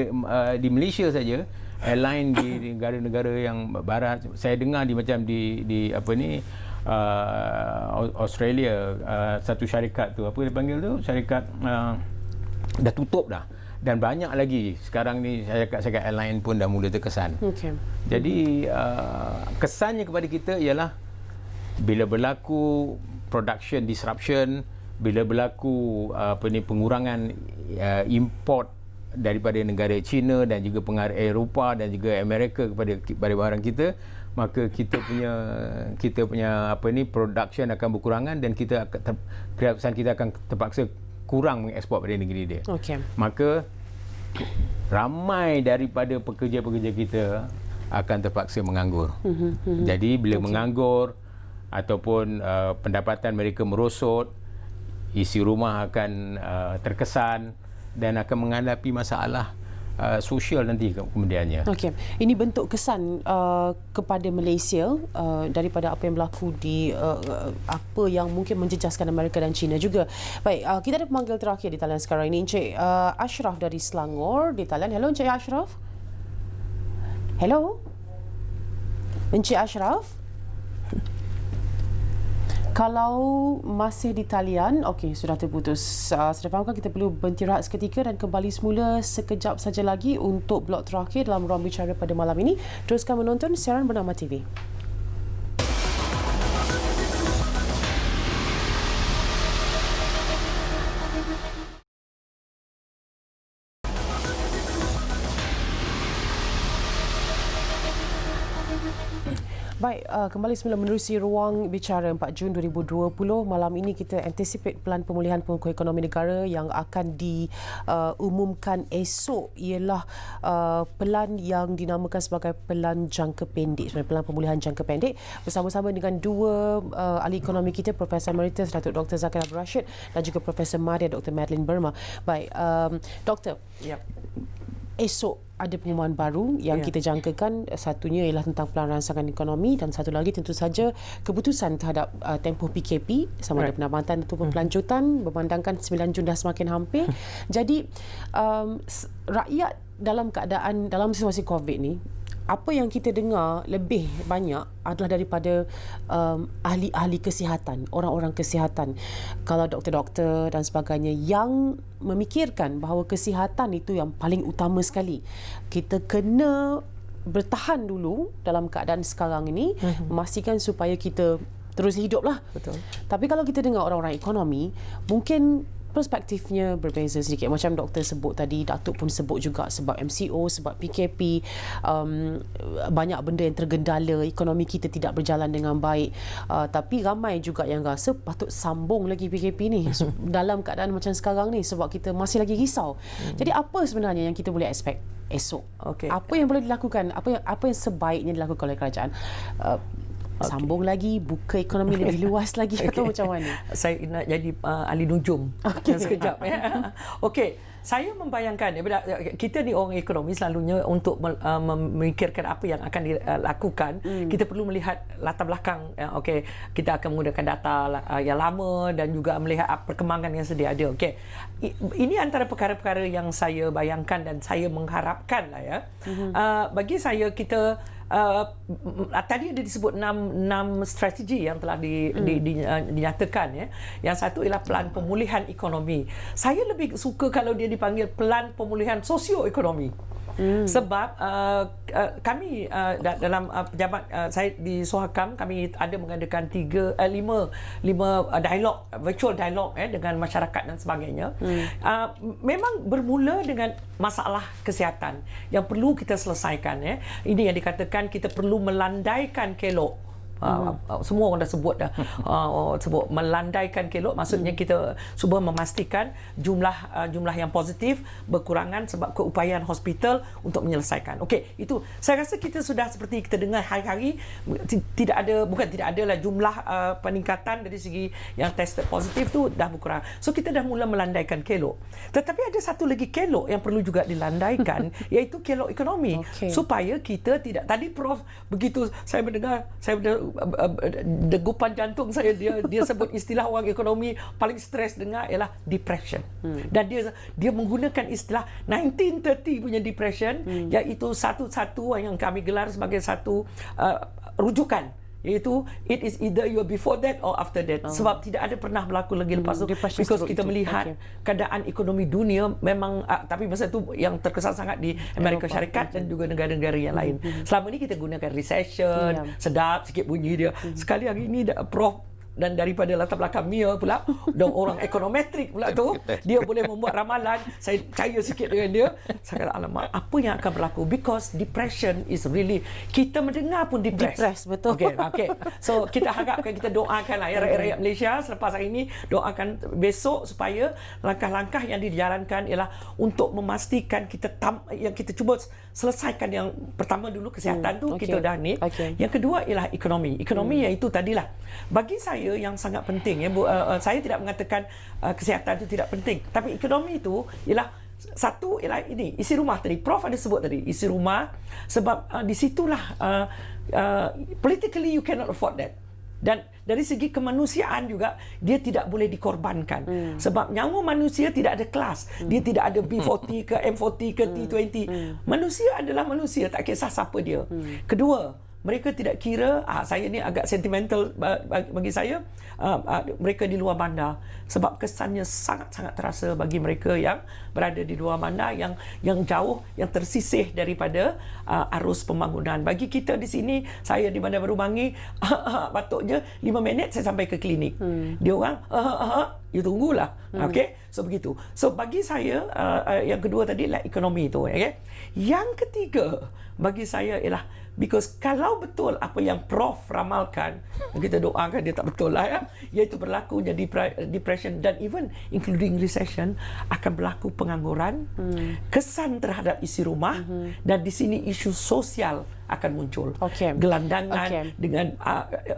[SPEAKER 2] di Malaysia saja, airline di negara-negara yang barat. Saya dengar di Australia, satu syarikat tu apa dia panggil tu, syarikat dah tutup dah, dan banyak lagi sekarang ni syarikat airline pun dah mula terkesan. Jadi kesannya kepada kita ialah bila berlaku production disruption, bila berlaku pengurangan import daripada negara China dan juga pengaruh Eropah dan juga Amerika kepada barang kita, maka kita punya production akan berkurangan dan kesan kita akan terpaksa kurang mengeksport pada negeri dia. Maka ramai daripada pekerja-pekerja kita akan terpaksa menganggur. Jadi bila menganggur ataupun pendapatan mereka merosot, isi rumah akan terkesan dan akan menghadapi masalah sosial nanti kemudiannya.
[SPEAKER 1] Ini bentuk kesan kepada Malaysia daripada apa yang berlaku di apa yang mungkin menjejaskan Amerika dan China juga. Baik, kita ada pemanggil terakhir di talian sekarang ini, Encik Ashraf dari Selangor di talian. Hello Encik Ashraf. Hello. Encik Ashraf, kalau masih di talian, okey, sudah terputus. Saya fahamkan kita perlu berhenti rehat seketika dan kembali semula sekejap saja lagi untuk blok terakhir dalam ruang bicara pada malam ini. Teruskan menonton siaran Bernama TV. Baik, kembali semula menerusi ruang bicara 4 Jun 2020. Malam ini kita anticipate pelan pemulihan pengukuhan ekonomi negara yang akan diumumkan esok ialah pelan yang dinamakan sebagai pelan jangka pendek, sebagai pelan pemulihan jangka pendek, bersama-sama dengan dua ahli ekonomi kita, Profesor Emeritus Datuk Dr. Zakir Abdul Rashid dan juga Profesor Madia Dr. Madeline Burma. Baik, Doktor.
[SPEAKER 3] Yep.
[SPEAKER 1] Esok ada pengumuman baru yang kita jangkakan. Satunya ialah tentang pelan rangsangan ekonomi dan satu lagi tentu saja keputusan terhadap tempoh PKP sama ada penambatan ataupun pelanjutan, memandangkan 9 Jun dah semakin hampir. Jadi rakyat dalam situasi COVID ni, apa yang kita dengar lebih banyak adalah daripada ahli-ahli kesihatan, orang-orang kesihatan, kalau doktor-doktor dan sebagainya, yang memikirkan bahawa kesihatan itu yang paling utama sekali. Kita kena bertahan dulu dalam keadaan sekarang ini, memastikan supaya kita terus hiduplah.
[SPEAKER 3] Betul.
[SPEAKER 1] Tapi kalau kita dengar orang-orang ekonomi, mungkin perspektifnya berbeza sedikit. Macam doktor sebut tadi, Datuk pun sebut juga sebab MCO, sebab PKP, banyak benda yang tergendala, ekonomi kita tidak berjalan dengan baik. Tapi ramai juga yang rasa patut sambung lagi PKP ni dalam keadaan macam sekarang ni sebab kita masih lagi risau. Jadi apa sebenarnya yang kita boleh expect esok? Apa yang boleh dilakukan? Apa yang sebaiknya dilakukan oleh kerajaan? Sambung lagi, buka ekonomi lebih luas lagi atau macam mana?
[SPEAKER 3] Saya nak jadi ahli nujum sekejap. Okey, saya membayangkan kita ni orang ekonomi selalunya untuk memikirkan apa yang akan dilakukan, kita perlu melihat latar belakang. Okey, kita akan menggunakan data yang lama dan juga melihat perkembangan yang sedia ada. Okey, ini antara perkara-perkara yang saya bayangkan dan saya mengharapkan lah ya. Bagi saya, kita tadi ada disebut 6 strategi yang telah dinyatakan ya. Yang satu ialah pelan pemulihan ekonomi. Saya lebih suka kalau dia dipanggil pelan pemulihan sosioekonomi. Sebab kami dalam pejabat saya di Sohakam, kami ada mengadakan 5 dialog, virtual dialog dengan masyarakat dan sebagainya. Memang bermula dengan masalah kesihatan yang perlu kita selesaikan ya. Ini yang dikatakan kita perlu melandaikan kelok. Semua orang dah sebut sebut melandaikan kelok, maksudnya kita cuba memastikan jumlah yang positif berkurangan sebab keupayaan hospital untuk menyelesaikan. Okey, itu saya rasa kita sudah seperti kita dengar hari-hari, tidak ada jumlah peningkatan dari segi yang tested positif tu dah berkurang. So kita dah mula melandaikan kelok. Tetapi ada satu lagi kelok yang perlu juga dilandaikan iaitu kelok ekonomi, supaya kita tidak, tadi Prof begitu saya mendengar degupan jantung saya, dia sebut istilah orang ekonomi paling stres dengar ialah depression. Dan dia menggunakan istilah 1930 punya depression, iaitu satu yang kami gelar sebagai satu rujukan, iaitu it is either you are before that or after that. Sebab tidak ada pernah berlaku lagi lepas tu, because kita melihat keadaan ekonomi dunia memang tapi masa tu yang terkesan sangat di Amerika Syarikat dan juga negara-negara yang lain. Selama ni kita gunakan recession, sedap sikit bunyi dia. Sekali hari ni Prof dan daripada latar belakang MIA pula, dan orang ekonometrik pula tu, dia boleh membuat ramalan. Saya percaya sikit dengan dia. Saya kata, alamak, apa yang akan berlaku? Because depression is really, kita mendengar pun depressed.
[SPEAKER 1] Betul.
[SPEAKER 3] Okay. So kita harapkan, kita doakan lah ya, rakyat Malaysia selepas hari ini, doakan besok supaya langkah-langkah yang dijalankan ialah untuk memastikan yang kita cuba selesaikan. Yang pertama dulu kesihatan tu kita dah ni. Yang kedua ialah ekonomi. Ekonomi iaitu tadilah, bagi saya yang sangat penting ya. Saya tidak mengatakan kesihatan itu tidak penting, tapi ekonomi itu ialah satu, ialah ini isi rumah tadi Prof ada sebut tadi, isi rumah, sebab di situlah politically you cannot afford that. Dan dari segi kemanusiaan juga dia tidak boleh dikorbankan. Sebab nyawa manusia tidak ada kelas. Dia tidak ada B40 ke M40 ke T20. Manusia adalah manusia, tak kisah siapa dia. Kedua, mereka tidak kira, saya ni agak sentimental bagi saya, mereka di luar bandar, sebab kesannya sangat-sangat terasa bagi mereka yang berada di luar bandar, yang jauh, yang tersisih daripada arus pembangunan. Bagi kita di sini, saya di Bandar Baru Bangi, patutnya 5 minit saya sampai ke klinik. Dia orang, you tunggulah. Okay? So begitu. So bagi saya, yang kedua tadi lah ekonomi tu. Okay? Yang ketiga bagi saya ialah, because kalau betul apa yang Prof ramalkan, kita doakan dia tak betul lah ya, iaitu berlakunya depression dan even including recession, akan berlaku pengangguran, kesan terhadap isi rumah, dan di sini isu sosial akan muncul. Gelandangan dengan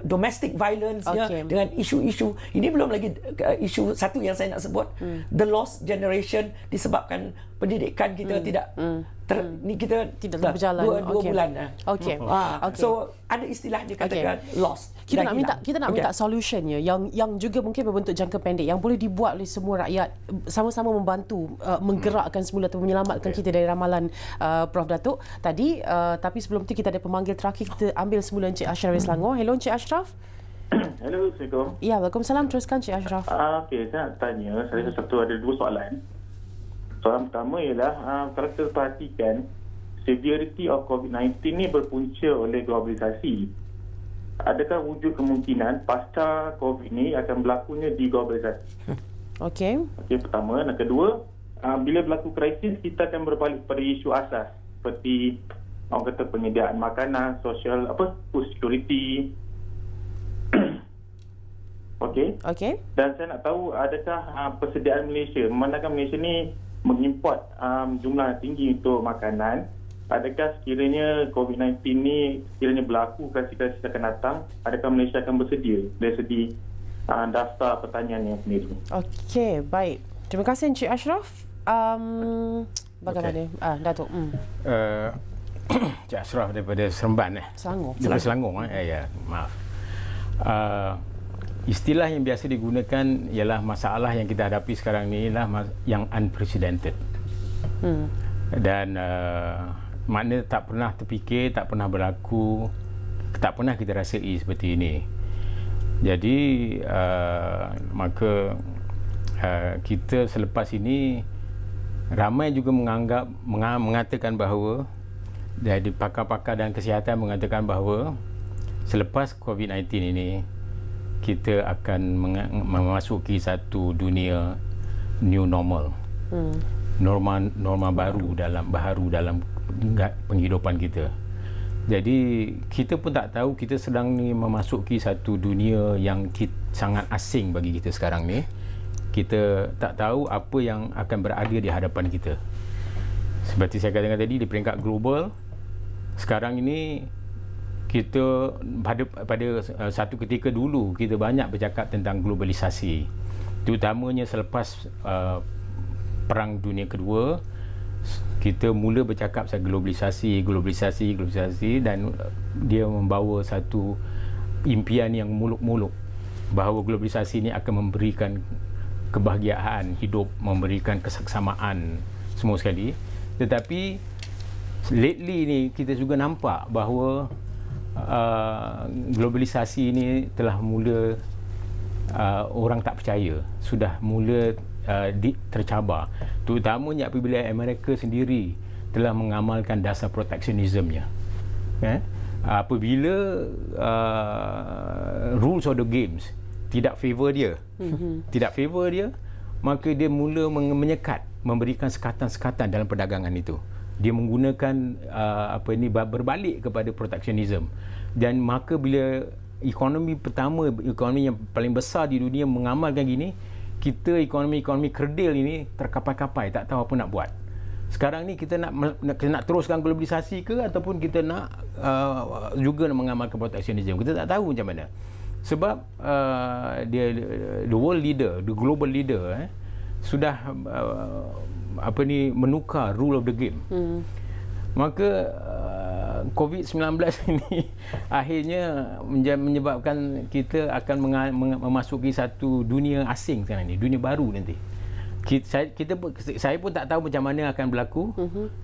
[SPEAKER 3] domestic violence, dengan isu-isu ini, belum lagi isu satu yang saya nak sebut, the lost generation, disebabkan pendidikan kita tidak
[SPEAKER 1] tidak berjalan
[SPEAKER 3] dua bulan. So ada istilah dia katakan lost.
[SPEAKER 1] Kita nak minta solutionnya yang juga mungkin berbentuk jangka pendek, yang boleh dibuat oleh semua rakyat, sama-sama membantu menggerakkan semula atau menyelamatkan kita dari ramalan Prof Datuk tadi. Tapi sebelum tu kita ada pemanggil terakhir, kita ambil semula Encik Ashraf dari Selangor. Hello Encik Ashraf.
[SPEAKER 6] Hello, Assalamualaikum.
[SPEAKER 1] Ya, Waalaikumsalam. Teruskan Encik Ashraf.
[SPEAKER 6] Okey, saya nak tanya, saya ada 2 soalan. Soalan pertama ialah, kalau kita perhatikan, severity of COVID-19 ni berpunca oleh globalisasi. Adakah wujud kemungkinan pasca COVID ni akan berlakunya deglobalisasi?
[SPEAKER 1] Okey,
[SPEAKER 6] pertama. Dan kedua, bila berlaku krisis, kita akan berbalik pada isu asas seperti orang kata penyediaan makanan, social, food security. Okey. Dan saya nak tahu, adakah persediaan Malaysia, memandangkan Malaysia ni mengimport jumlah tinggi untuk makanan, adakah sekiranya COVID-19 ni sekiranya berlaku, krisis akan datang, adakah Malaysia akan bersedia dari segi daftar pertaniannya sendiri? Okey,
[SPEAKER 1] baik. Terima kasih Encik Ashraf. Bagaimana Datuk?
[SPEAKER 2] Encik Ashraf daripada Seremban
[SPEAKER 1] Selangor.
[SPEAKER 2] Daripada Selangor ya, maaf. Istilah yang biasa digunakan ialah masalah yang kita hadapi sekarang ni ialah yang unprecedented. Dan makna tak pernah terfikir, tak pernah berlaku, tak pernah kita rasai seperti ini. Jadi maka kita selepas ini, ramai juga mengatakan bahawa, dari pakar-pakar dan kesihatan mengatakan bahawa selepas COVID-19 ini, kita akan memasuki satu dunia new normal. Norma baru dalam penghidupan kita. Jadi kita pun tak tahu, kita sedang ni memasuki satu dunia yang sangat asing bagi kita sekarang ni. Kita tak tahu apa yang akan berada di hadapan kita. Seperti saya katakan tadi, di peringkat global sekarang ini, kita pada satu ketika dulu kita banyak bercakap tentang globalisasi, terutamanya selepas Perang Dunia Kedua. Kita mula bercakap pasal globalisasi, dan dia membawa satu impian yang muluk-muluk bahawa globalisasi ini akan memberikan kebahagiaan hidup, memberikan keseksamaan semua sekali. Tetapi lately ni kita juga nampak bahawa globalisasi ini telah mula orang tak percaya, sudah mula tercabar, terutamanya apabila Amerika sendiri telah mengamalkan dasar proteksionismnya. Apabila rules of the games tidak favor dia, maka dia mula menyekat, memberikan sekatan-sekatan dalam perdagangan itu. Dia menggunakan berbalik kepada proteksionisme. Dan maka bila ekonomi yang paling besar di dunia mengamalkan gini, kita ekonomi kerdil ini terkapai-kapai, tak tahu apa nak buat. Sekarang ni kita nak teruskan globalisasi ke, ataupun kita nak juga nak mengamalkan proteksionisme. Kita tak tahu macam mana. Sebab the world leader, the global leader sudah menukar rule of the game. Maka COVID-19 ini akhirnya menyebabkan kita akan memasuki satu dunia asing sekarang ni, dunia baru nanti. Saya pun tak tahu macam mana akan berlaku,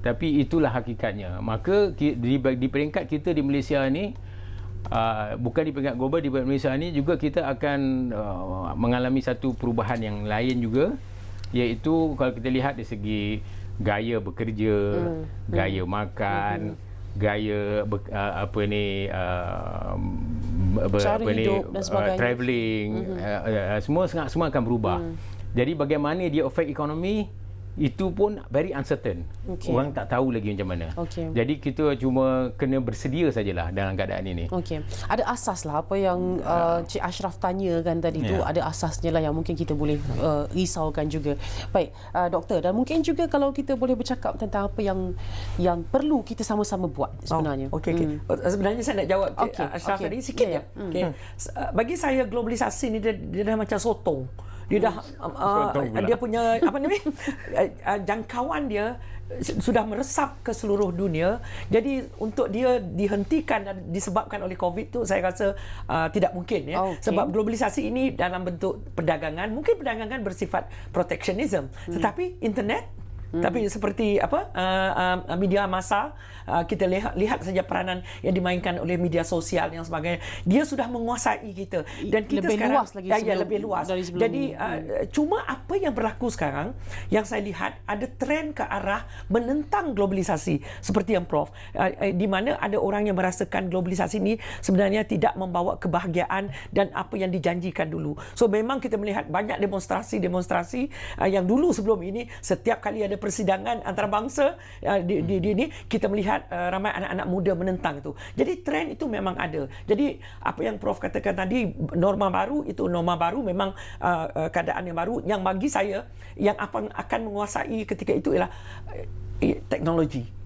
[SPEAKER 2] tapi itulah hakikatnya. Maka di peringkat kita di Malaysia ni, bukan di peringkat global, di peringkat Malaysia ni juga kita akan mengalami satu perubahan yang lain juga, iaitu kalau kita lihat dari segi gaya bekerja, gaya makan, gaya
[SPEAKER 1] hidup dan sebagainya.
[SPEAKER 2] Travelling, semua akan berubah. Jadi bagaimana dia affect ekonomi itu pun very uncertain. Orang tak tahu lagi macam mana. Jadi kita cuma kena bersedia sajalah dalam keadaan ini.
[SPEAKER 1] Ada asas lah apa yang Cik Ashraf tanyakan tadi tu, ada asasnya lah yang mungkin kita boleh risaukan juga. Baik, doktor, dan mungkin juga kalau kita boleh bercakap tentang apa yang perlu kita sama-sama buat sebenarnya.
[SPEAKER 3] Sebenarnya saya nak jawab Cik Ashraf tadi sikit je. Bagi saya globalisasi ni dia dah macam sotong. Dia dah dia punya jangkauan dia sudah meresap ke seluruh dunia. Jadi untuk dia dihentikan dan disebabkan oleh COVID tu saya rasa tidak mungkin ya. Sebab globalisasi ini dalam bentuk perdagangan, mungkin perdagangan bersifat protectionism, tetapi internet tapi seperti media massa, kita lihat saja peranan yang dimainkan oleh media sosial yang sebagainya, dia sudah menguasai kita dan kita
[SPEAKER 1] lebih
[SPEAKER 3] sekarang
[SPEAKER 1] luas lagi
[SPEAKER 3] lebih luas. Jadi cuma apa yang berlaku sekarang yang saya lihat ada trend ke arah menentang globalisasi seperti yang Prof, di mana ada orang yang merasakan globalisasi ini sebenarnya tidak membawa kebahagiaan dan apa yang dijanjikan dulu. So memang kita melihat banyak demonstrasi yang dulu sebelum ini setiap kali ada persidangan antarabangsa di ini kita melihat ramai anak-anak muda menentang itu. Jadi trend itu memang ada. Jadi apa yang Prof katakan tadi, norma baru itu norma baru, memang keadaan yang baru yang bagi saya yang akan menguasai ketika itu ialah teknologi.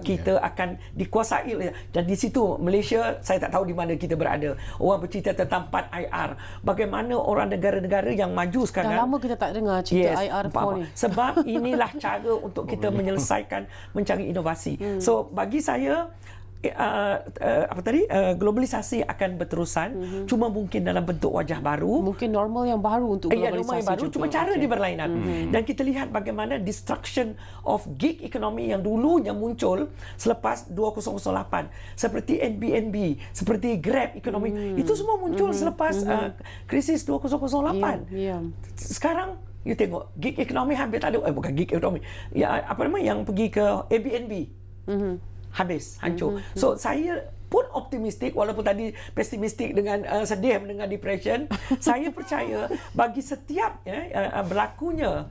[SPEAKER 3] Kita akan dikuasai dan di situ Malaysia, saya tak tahu di mana kita berada. Orang bercerita tentang 4IR. Bagaimana orang negara-negara yang maju sekarang,
[SPEAKER 1] dah lama kita tak dengar cerita IR4 ni.
[SPEAKER 3] Sebab inilah cara untuk kita menyelesaikan, mencari inovasi. So bagi saya globalisasi akan berterusan, cuma mungkin dalam bentuk wajah baru,
[SPEAKER 1] mungkin normal yang baru untuk globalisasi
[SPEAKER 3] normal yang baru,
[SPEAKER 1] juga.
[SPEAKER 3] cuma cara dia berlainan. Dan kita lihat bagaimana destruction of gig economy yang dulunya muncul selepas 2008, seperti Airbnb, seperti Grab ekonomi, itu semua muncul selepas krisis 2008. Sekarang you tengok gig economy hampir tak ada, bukan gig economy, yang pergi ke Airbnb habis, hancur. So saya pun optimistik, walaupun tadi pesimistik dengan sedih mendengar depression. Saya percaya bagi setiap berlakunya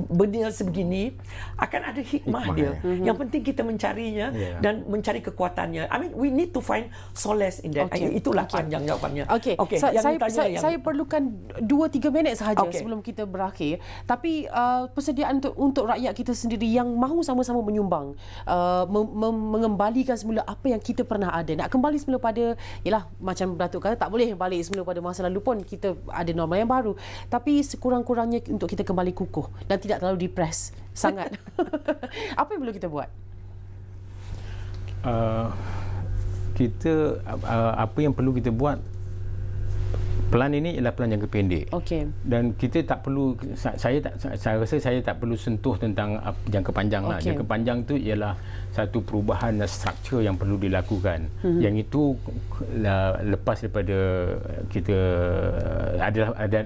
[SPEAKER 3] benda sebegini akan ada hikmah dia. Yang penting kita mencarinya dan mencari kekuatannya. I mean, we need to find solace in that. Itulah panjang jawapannya.
[SPEAKER 1] Saya perlukan 2-3 minit sahaja sebelum kita berakhir. Tapi persediaan untuk rakyat kita sendiri yang mahu sama-sama menyumbang, mengembalikan semula apa yang kita pernah ada. Nak kembali semula pada, yalah, macam Datuk kata, tak boleh balik semula pada masa lalu pun, kita ada norma yang baru. Tapi sekurang-kurangnya untuk kita kembali kukuh dan tidak terlalu depres sangat. Apa yang perlu kita buat?
[SPEAKER 2] Apa yang perlu kita buat, pelan ini ialah pelan jangka pendek. Dan kita tak perlu, saya rasa saya tak perlu sentuh tentang jangka panjang lah. Jangka panjang tu ialah satu perubahan struktur yang perlu dilakukan. Yang itu lepas daripada kita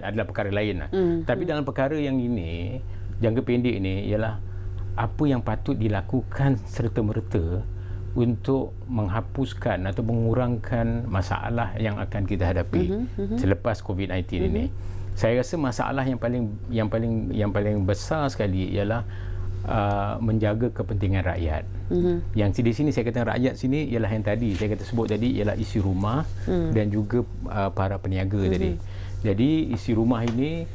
[SPEAKER 2] adalah perkara lain lah. Tapi dalam perkara yang ini, jangka pendek ini ialah apa yang patut dilakukan serta-merta untuk menghapuskan atau mengurangkan masalah yang akan kita hadapi selepas COVID-19 ini. Saya rasa masalah yang paling besar sekali ialah menjaga kepentingan rakyat. Yang di sini saya kata rakyat sini ialah yang tadi saya kata sebut tadi, ialah isi rumah dan juga para peniaga tadi. Jadi isi rumah ini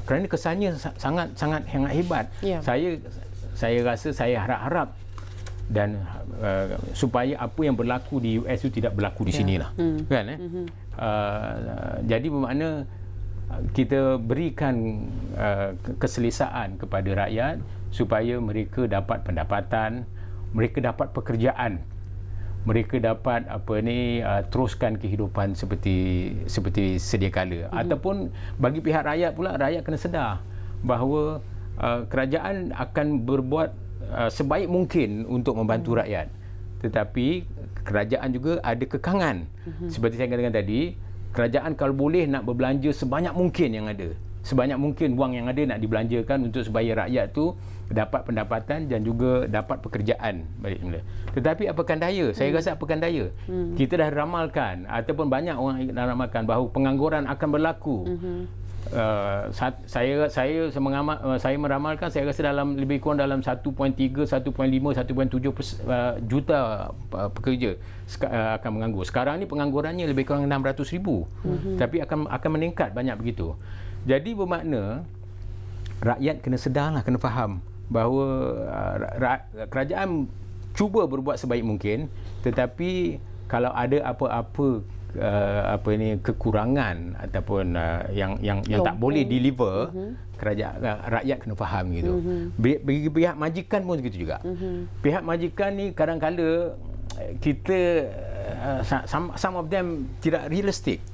[SPEAKER 2] kerana kesannya sangat hebat. Saya rasa, saya harap dan supaya apa yang berlaku di US itu tidak berlaku di sinilah, kan? Jadi bermakna kita berikan keselesaan kepada rakyat supaya mereka dapat pendapatan, mereka dapat pekerjaan, mereka dapat teruskan kehidupan seperti sedia kala. Ataupun bagi pihak rakyat pula, rakyat kena sedar bahawa kerajaan akan berbuat sebaik mungkin untuk membantu rakyat. tetapi kerajaan juga ada kekangan. Seperti saya katakan tadi, kerajaan kalau boleh nak berbelanja sebanyak mungkin yang ada. Sebanyak mungkin wang yang ada nak dibelanjakan untuk supaya rakyat tu dapat pendapatan dan juga dapat pekerjaan balik semula. Tetapi apakan daya? Saya rasa apakan daya? Kita dah ramalkan ataupun banyak orang dah ramalkan bahawa pengangguran akan berlaku. Saya meramalkan, saya rasa dalam lebih kurang dalam 1.3, 1.5, 1.7 juta pekerja akan menganggur. Sekarang ni penganggurannya lebih kurang 600,000. Tapi akan meningkat banyak begitu. Jadi bermakna rakyat kena sedarlah, kena faham bahawa kerajaan cuba berbuat sebaik mungkin, tetapi kalau ada apa-apa kekurangan ataupun yang tak boleh deliver, rakyat kena faham gitu. Bagi pihak majikan pun begitu juga. Pihak majikan ni kadang-kala kita some of them tidak realistik.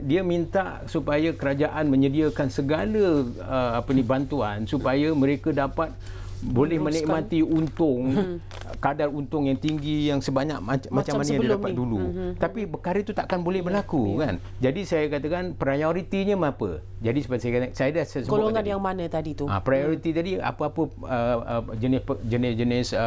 [SPEAKER 2] Dia minta supaya kerajaan menyediakan segala bantuan supaya mereka dapat boleh menikmati untung, kadar untung yang tinggi yang sebanyak macam mana yang dia dapat dulu. Tapi perkara itu takkan boleh berlaku kan. Jadi saya katakan prioritinya apa? Jadi seperti saya dah sebut
[SPEAKER 1] golongan yang mana tadi tu?
[SPEAKER 2] Prioriti tadi apa-apa jenis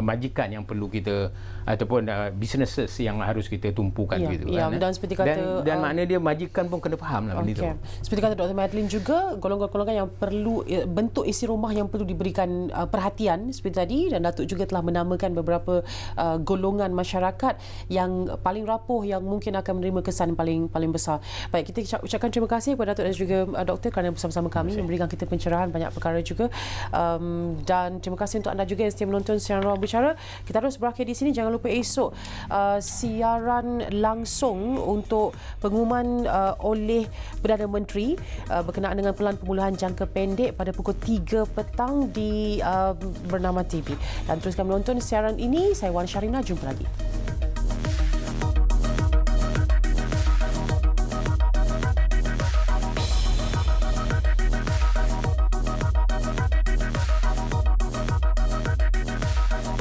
[SPEAKER 2] majikan yang perlu kita ataupun businesses yang harus kita tumpukan gitu kan.
[SPEAKER 1] Dan seperti kata
[SPEAKER 2] dan makna dia majikan pun kena fahamlah benda itu.
[SPEAKER 1] Seperti kata Dr. Madeline juga, golongan-golongan yang perlu bentuk isi rumah yang perlu diberikan perhatian seperti tadi, dan Datuk juga telah menamakan beberapa golongan masyarakat yang paling rapuh yang mungkin akan menerima kesan paling besar. Baik, kita ucapkan terima kasih kepada Datuk dan juga Doktor kerana bersama-sama kami memberikan kita pencerahan banyak perkara juga, dan terima kasih untuk anda juga yang setia menonton siaran Ruang Bicara. Kita terus berakhir di sini. Jangan lupa esok siaran langsung untuk pengumuman oleh Perdana Menteri berkenaan dengan pelan pemulihan jangka pendek pada pukul 3 petang di Bernama TV. Dan teruskan menonton siaran ini. Saya Wan Syarina, jumpa lagi.